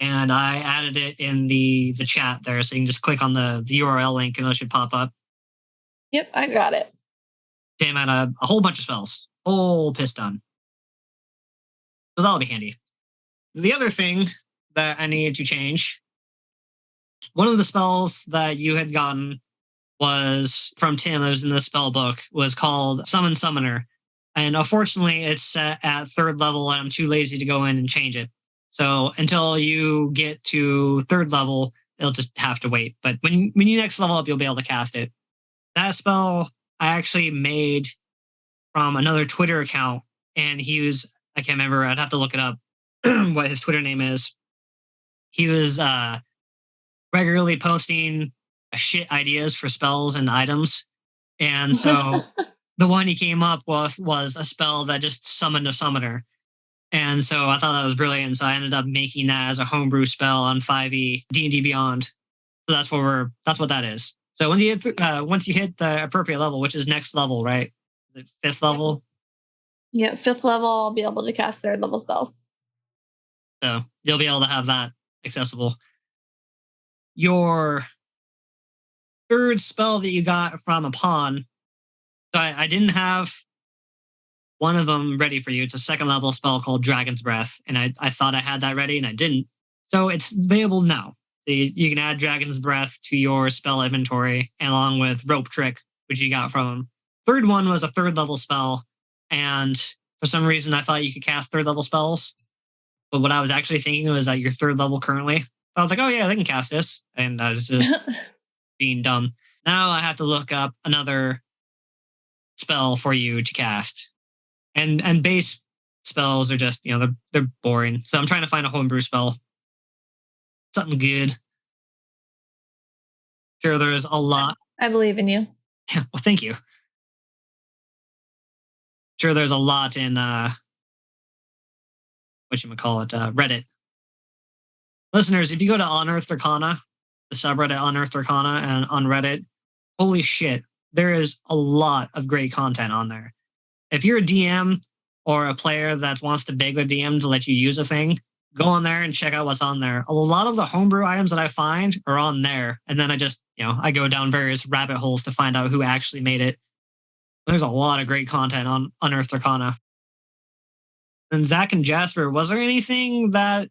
Speaker 1: And I added it in the chat there. So you can just click on the URL link and it should pop up.
Speaker 4: Yep, I got it.
Speaker 1: Came out a whole bunch of spells. Whole piss done. So that'll be handy. The other thing that I needed to change, one of the spells that you had gotten was from Tim, that was in the spell book, was called Summon Summoner. And unfortunately, it's set at 3rd level, and I'm too lazy to go in and change it. So until you get to 3rd level, it'll just have to wait. But when you next level up, you'll be able to cast it. That spell I actually made from another Twitter account, and he was, I can't remember, I'd have to look it up, what his Twitter name is. He was regularly posting shit ideas for spells and items. And so the one he came up with was a spell that just summoned a summoner. And so I thought that was brilliant. So I ended up making that as a homebrew spell on 5e D&D Beyond. So that's what that is. So once you hit the appropriate level, which is next level, right? Is it 5th level?
Speaker 4: Yeah, 5th level, I'll be able to cast 3rd level spells.
Speaker 1: So you'll be able to have that accessible. Your 3rd spell that you got from a pawn. So I didn't have one of them ready for you. It's a 2nd level spell called Dragon's Breath. And I thought I had that ready and I didn't. So it's available now. So you can add Dragon's Breath to your spell inventory along with Rope Trick, which you got from him. 3rd one was a 3rd level spell. And for some reason, I thought you could cast 3rd level spells. But what I was actually thinking was that you're 3rd level currently. I was like, oh yeah, they can cast this. And I was just being dumb. Now I have to look up another spell for you to cast. And base spells are just, they're boring. So I'm trying to find a homebrew spell. Something good. Sure, there's a lot.
Speaker 4: I believe in you.
Speaker 1: Yeah, well, thank you. Sure, there's a lot in Reddit. Listeners, if you go to Unearthed Arcana, the subreddit Unearthed Arcana, and on Reddit, holy shit, there is a lot of great content on there. If you're a DM or a player that wants to beg their DM to let you use a thing, go on there and check out what's on there. A lot of the homebrew items that I find are on there. And then I just, I go down various rabbit holes to find out who actually made it. There's a lot of great content on Unearthed Arcana. And Zach and Jasper, was there anything that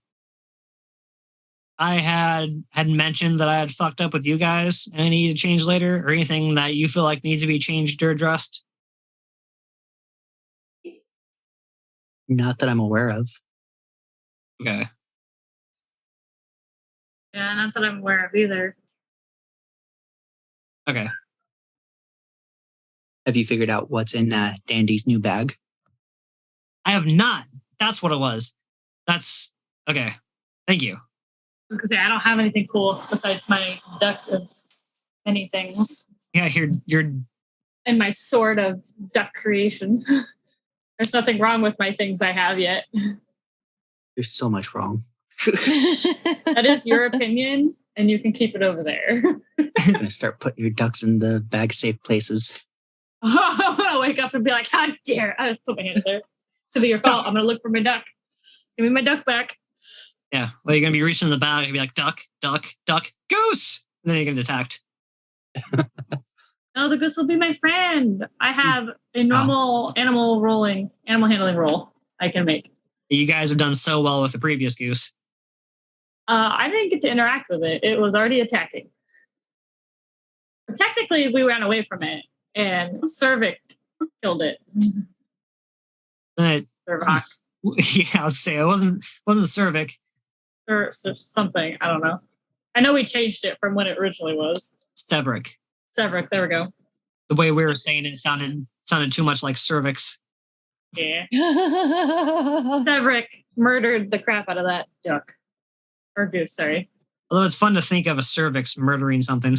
Speaker 1: I had mentioned that I had fucked up with you guys and I need to change later? Or anything that you feel like needs to be changed or addressed?
Speaker 3: Not that I'm aware of.
Speaker 1: Okay.
Speaker 2: Yeah, not that I'm aware of either.
Speaker 1: Okay.
Speaker 3: Have you figured out what's in Dandy's new bag?
Speaker 1: I have not. That's what it was. That's okay. Thank you.
Speaker 2: I was gonna say I don't have anything cool besides my duck of many things.
Speaker 1: Yeah, you're
Speaker 2: And my sword of duck creation. There's nothing wrong with my things I have yet.
Speaker 3: There's so much wrong.
Speaker 2: That is your opinion, and you can keep it over there.
Speaker 3: I'm going to start putting your ducks in the bag safe places.
Speaker 2: I'm going to wake up and be like, how dare I put my hand there. To be your fault. I'm going to look for my duck. Give me my duck back.
Speaker 1: Yeah. Well, you're going to be reaching in the bag and be like, duck, duck, duck, goose. And then you're going to get attacked.
Speaker 2: No, the goose will be my friend. I have a normal animal handling roll I can make.
Speaker 1: You guys have done so well with the previous goose.
Speaker 2: I didn't get to interact with it. It was already attacking. But technically, we ran away from it, and Cervic killed it.
Speaker 1: Cervic.
Speaker 2: Cervic.
Speaker 1: Yeah, I'll say it wasn't Cervic.
Speaker 2: Or something. I don't know. I know we changed it from when it originally was.
Speaker 1: Severick.
Speaker 2: Severick. There we go.
Speaker 1: The way we were saying it sounded too much like cervix.
Speaker 2: Yeah. Severick murdered the crap out of that duck. Or goose, sorry.
Speaker 1: Although it's fun to think of a cervix murdering something.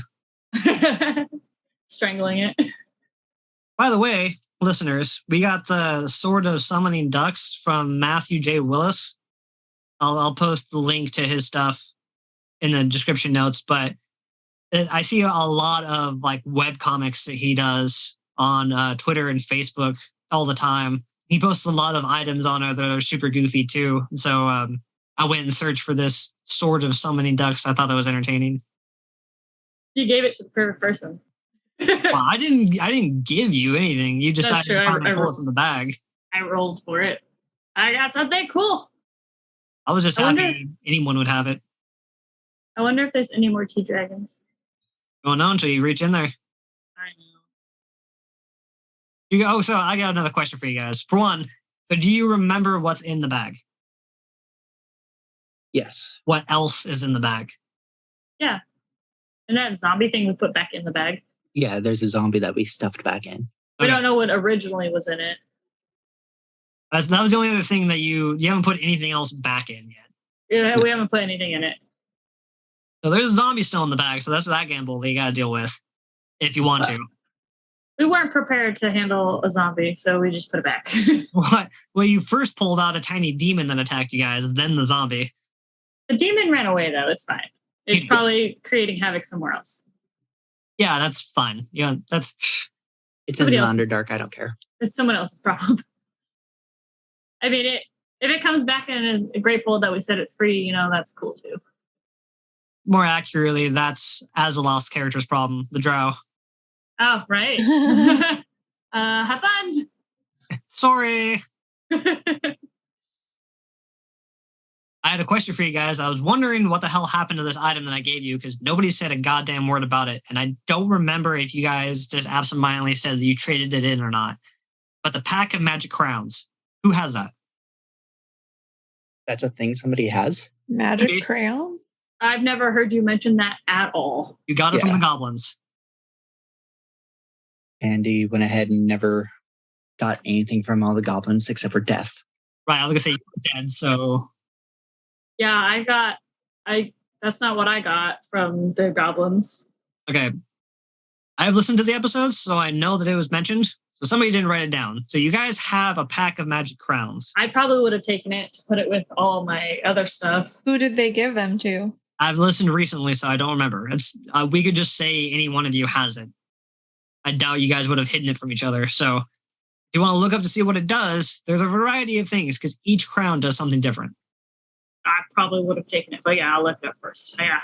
Speaker 2: Strangling it.
Speaker 1: By the way, listeners, we got the Sword of Summoning Ducks from Matthew J. Willis. I'll post the link to his stuff in the description notes, but I see a lot of like web comics that he does on Twitter and Facebook all the time. He posts a lot of items on there that are super goofy too. So I went and searched for this Sword of Summoning Ducks. I thought it was entertaining.
Speaker 2: You gave it to the perfect person.
Speaker 1: Well, I didn't give you anything. You decided to find and pull it from the bag.
Speaker 2: I rolled for it. I got something cool.
Speaker 1: I was just happy anyone would have it.
Speaker 2: I wonder if there's any more tea dragons.
Speaker 1: You won't know until you reach in there.
Speaker 2: I know.
Speaker 1: So I got another question for you guys. For one, so do you remember what's in the bag?
Speaker 3: Yes.
Speaker 1: What else is in the bag?
Speaker 2: Yeah. And that zombie thing we put back in the bag.
Speaker 3: Yeah, there's a zombie that we stuffed back in.
Speaker 2: We don't know what originally was in it.
Speaker 1: That was the only other thing that you haven't put anything else back in yet.
Speaker 2: Yeah, we haven't put anything in it.
Speaker 1: So there's a zombie still in the bag, so that's that gamble that you got to deal with if you want to.
Speaker 2: We weren't prepared to handle a zombie, so we just put it back.
Speaker 1: What? Well, you first pulled out a tiny demon that attacked you guys, and then the zombie.
Speaker 2: The demon ran away, though. It's fine. It's probably creating havoc somewhere else.
Speaker 1: Yeah, that's fine. Yeah, that's...
Speaker 3: It's in the Underdark. I don't care.
Speaker 2: It's someone else's problem. I mean, if it comes back and is grateful that we set it free, that's cool, too.
Speaker 1: More accurately, that's Azeloth's character's problem, the drow.
Speaker 2: Oh, right. Have fun.
Speaker 1: Sorry. I had a question for you guys. I was wondering what the hell happened to this item that I gave you because nobody said a goddamn word about it. And I don't remember if you guys just absentmindedly said that you traded it in or not. But the pack of magic crowns, who has that?
Speaker 3: That's a thing somebody has?
Speaker 4: Magic crayons?
Speaker 2: I've never heard you mention that at all.
Speaker 1: You got it from the goblins.
Speaker 3: Andy went ahead and never got anything from all the goblins except for death.
Speaker 1: Right, I was going to say you're dead, so...
Speaker 2: Yeah, that's not what I got from the goblins.
Speaker 1: Okay. I've listened to the episodes, so I know that it was mentioned. So somebody didn't write it down. So you guys have a pack of magic crowns.
Speaker 2: I probably would have taken it to put it with all my other stuff.
Speaker 4: Who did they give them to?
Speaker 1: I've listened recently, so I don't remember. It's we could just say any one of you has it. I doubt you guys would have hidden it from each other. So if you want to look up to see what it does, there's a variety of things because each crown does something different.
Speaker 2: I probably would have taken it, but yeah, I'll look it up first. Yeah.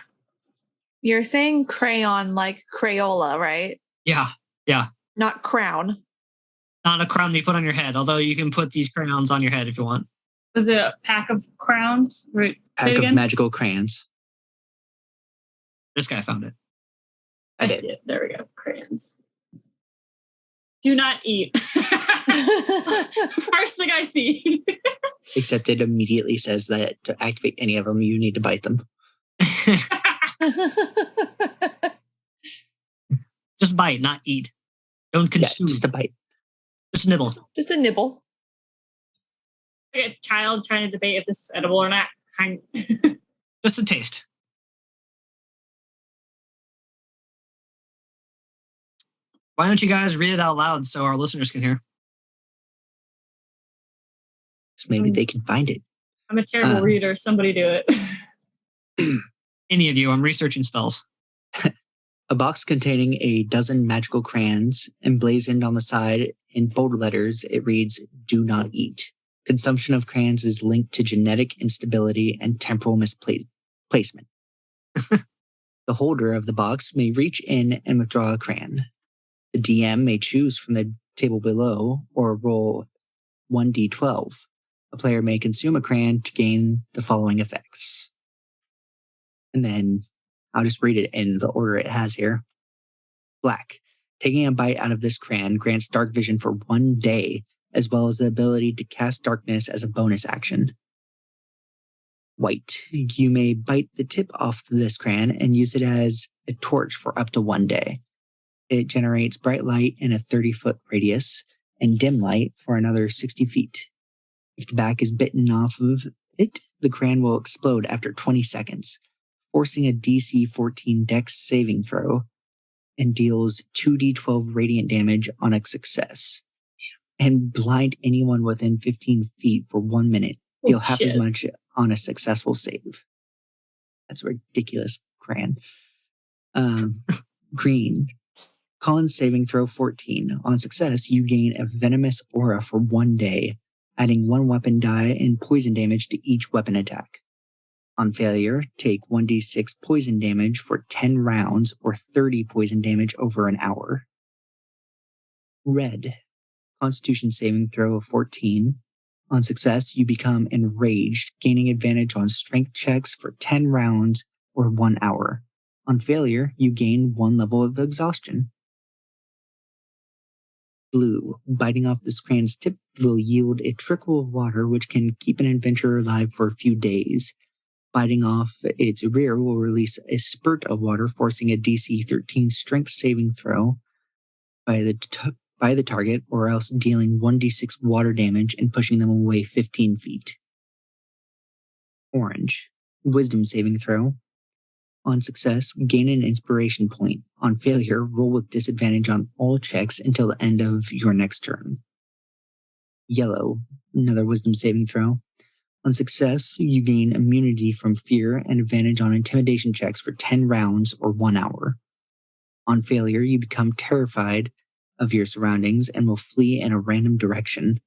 Speaker 4: You're saying crayon like Crayola, right?
Speaker 1: Yeah.
Speaker 4: Not crown.
Speaker 1: Not a crown that you put on your head, although you can put these crowns on your head if you want.
Speaker 2: Was it a pack of crowns? Right.
Speaker 3: Pack of magical crayons.
Speaker 1: This guy found it.
Speaker 2: I see it. There we go. Crayons. Do not eat. First thing I see.
Speaker 3: Except it immediately says that to activate any of them, you need to bite them.
Speaker 1: Just bite, not eat. Don't consume.
Speaker 3: Yeah, just a bite.
Speaker 1: Just nibble.
Speaker 4: Just a nibble.
Speaker 2: Like a child trying to debate if this is edible or not.
Speaker 1: Just a taste. Why don't you guys read it out loud so our listeners can hear?
Speaker 3: So maybe they can find it.
Speaker 2: I'm a terrible reader. Somebody do it.
Speaker 1: Any of you. I'm researching spells.
Speaker 3: A box containing a dozen magical crayons, emblazoned on the side in bold letters, it reads, "Do not eat. Consumption of crayons is linked to genetic instability and temporal misplacement." The holder of the box may reach in and withdraw a crayon. The DM may choose from the table below or roll 1d12. A player may consume a crayon to gain the following effects. And then I'll just read it in the order it has here. Black. Taking a bite out of this crayon grants dark vision for 1 day, as well as the ability to cast darkness as a bonus action. White. You may bite the tip off this crayon and use it as a torch for up to 1 day. It generates bright light in a 30-foot radius and dim light for another 60 feet. If the back is bitten off of it, the crayon will explode after 20 seconds, forcing a DC 14 Dex saving throw, and deals 2d12 radiant damage on a success. And blind anyone within 15 feet for 1 minute. Deal half as much on a successful save. That's a ridiculous crayon. Green. Con saving throw 14. On success, you gain a venomous aura for 1 day, adding 1 weapon die and poison damage to each weapon attack. On failure, take 1d6 poison damage for 10 rounds or 30 poison damage over an hour. Red. Constitution saving throw of 14. On success, you become enraged, gaining advantage on strength checks for 10 rounds or 1 hour. On failure, you gain 1 level of exhaustion. Blue. Biting off this crayon's tip will yield a trickle of water which can keep an adventurer alive for a few days. Biting off its rear will release a spurt of water, forcing a DC 13 strength saving throw by the target, or else dealing 1d6 water damage and pushing them away 15 feet. Orange. Wisdom saving throw. On success, gain an inspiration point. On failure, roll with disadvantage on all checks until the end of your next turn. Yellow, another wisdom saving throw. On success, you gain immunity from fear and advantage on intimidation checks for 10 rounds or 1 hour. On failure, you become terrified of your surroundings and will flee in a random direction.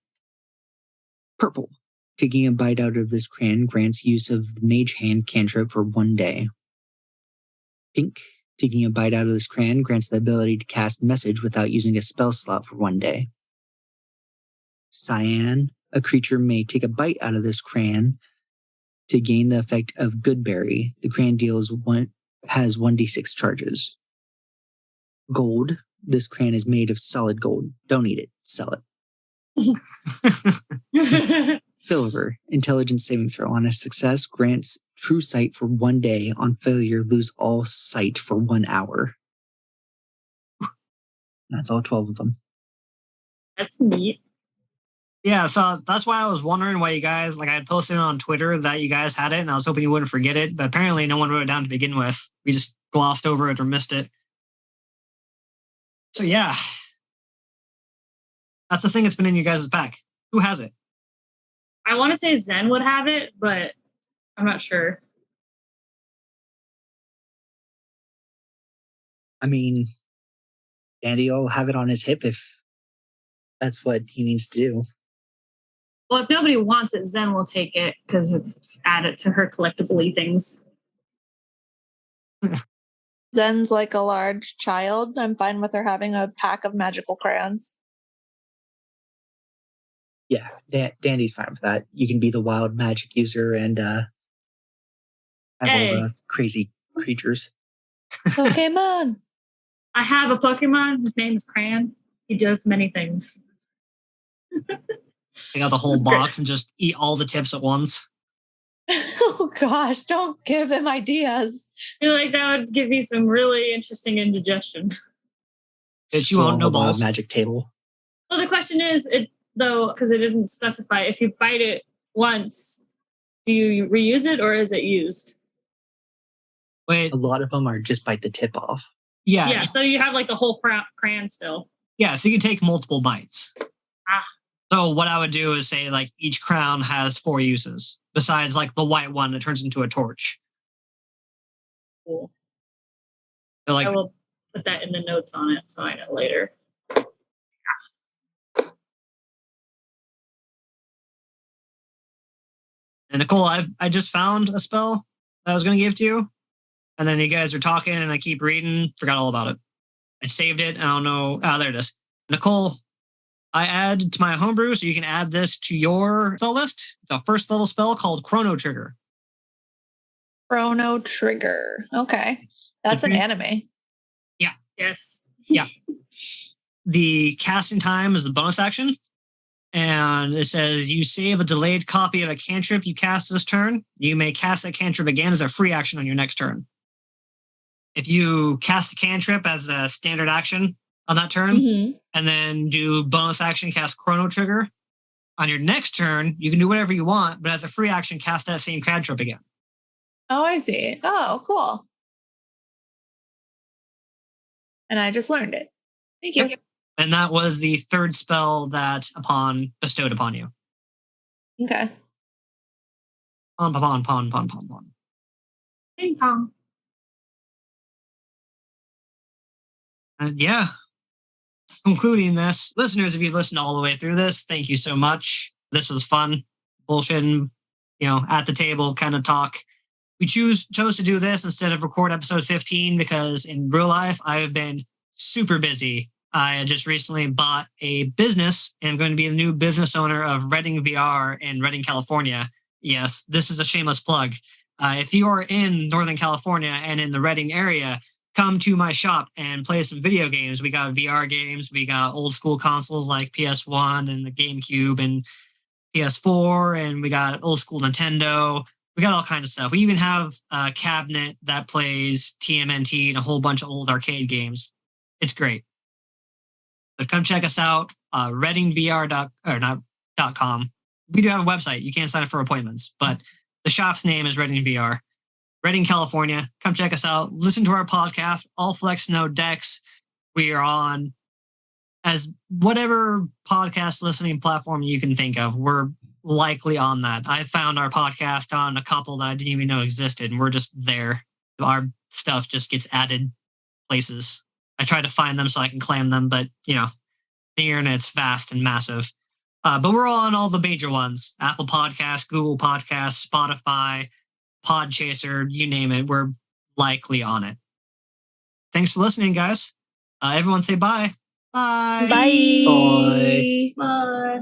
Speaker 3: Purple, taking a bite out of this crayon grants use of the Mage Hand cantrip for 1 day. Pink, taking a bite out of this crayon grants the ability to cast Message without using a spell slot for 1 day. Cyan, a creature may take a bite out of this crayon to gain the effect of Goodberry. The crayon has 1d6 charges. Gold, this crayon is made of solid gold. Don't eat it, sell it. Silver, intelligence saving throw. On a success, grants true sight for 1 day. On failure, lose all sight for 1 hour. That's all 12 of them.
Speaker 2: That's neat.
Speaker 1: Yeah, so that's why I was wondering why you guys, like I had posted on Twitter that you guys had it, and I was hoping you wouldn't forget it, but apparently no one wrote it down to begin with. We just glossed over it or missed it. So yeah, that's the thing that's been in your guys' pack. Who has it?
Speaker 2: I want to say Zen would have it, but I'm not sure.
Speaker 3: I mean, Andy will have it on his hip if that's what he needs to do.
Speaker 2: Well, if nobody wants it, Zen will take it because it's added to her collectible things.
Speaker 4: Zen's like a large child. I'm fine with her having a pack of magical crayons.
Speaker 3: Yeah, Dandy's fine with that. You can be the wild magic user and have all the crazy creatures.
Speaker 4: Pokemon!
Speaker 2: I have a Pokemon. His name is Crayon. He does many things.
Speaker 1: Take out the whole box and just eat all the tips at once.
Speaker 4: Oh gosh, don't give him ideas.
Speaker 2: I feel like that would give me some really interesting indigestion.
Speaker 1: Bitch, you won't know balls.
Speaker 3: Wild magic table.
Speaker 2: Well, the question is, because it didn't specify, if you bite it once, do you reuse it or is it used?
Speaker 1: Wait.
Speaker 3: A lot of them are just bite the tip off.
Speaker 1: Yeah.
Speaker 2: Yeah, so you have like the whole crayon still.
Speaker 1: Yeah, so you can take multiple bites.
Speaker 2: Ah.
Speaker 1: So what I would do is say like each crown has 4 uses, besides like the white one that turns into a torch.
Speaker 2: Cool.
Speaker 1: So, like,
Speaker 2: I will put that in the notes on it so I know later.
Speaker 1: And Nicole, I just found a spell that I was going to give to you. And then you guys are talking and I keep reading, forgot all about it. I saved it. I don't know. There it is. Nicole, I add to my homebrew, so you can add this to your spell list. It's a first level spell called Chrono Trigger.
Speaker 4: Chrono Trigger. Okay. That's an anime.
Speaker 1: Yeah.
Speaker 2: Yes.
Speaker 1: Yeah. The casting time is the bonus action. And it says you save a delayed copy of a cantrip you cast this turn. You may cast that cantrip again as a free action on your next turn. If you cast a cantrip as a standard action on that turn, and then do bonus action, cast Chrono Trigger, on your next turn, you can do whatever you want, but as a free action, cast that same cantrip again.
Speaker 4: Oh, I see. Oh, cool. And I just learned it. Thank you.
Speaker 1: Yep. And that was the third spell that bestowed upon you.
Speaker 4: Okay.
Speaker 1: Pon, pon, pon, pon, pon, pon.
Speaker 2: Ping pong.
Speaker 1: And yeah, concluding this, listeners, if you've listened all the way through this, thank you so much. This was fun, bullshitting, at the table kind of talk. We chose to do this instead of record episode 15 because in real life, I've been super busy. I just recently bought a business and I'm going to be the new business owner of Reading VR in Reading, California. Yes, this is a shameless plug. If you are in Northern California and in the Reading area, come to my shop and play some video games. We got VR games. We got old school consoles like PS1 and the GameCube and PS4. And we got old school Nintendo. We got all kinds of stuff. We even have a cabinet that plays TMNT and a whole bunch of old arcade games. It's great. But come check us out, readingvr.com. We do have a website. You can't sign up for appointments, but the shop's name is Reading VR. Redding, California. Come check us out. Listen to our podcast, All Flex No Decks. We are on as whatever podcast listening platform you can think of. We're likely on that. I found our podcast on a couple that I didn't even know existed, and we're just there. Our stuff just gets added places. I try to find them so I can claim them, but the internet's vast and massive. But we're all on all the major ones: Apple Podcasts, Google Podcasts, Spotify, Podchaser, you name it. We're likely on it. Thanks for listening, guys. Everyone say bye. Bye.
Speaker 2: Bye.
Speaker 3: Bye.
Speaker 2: Bye.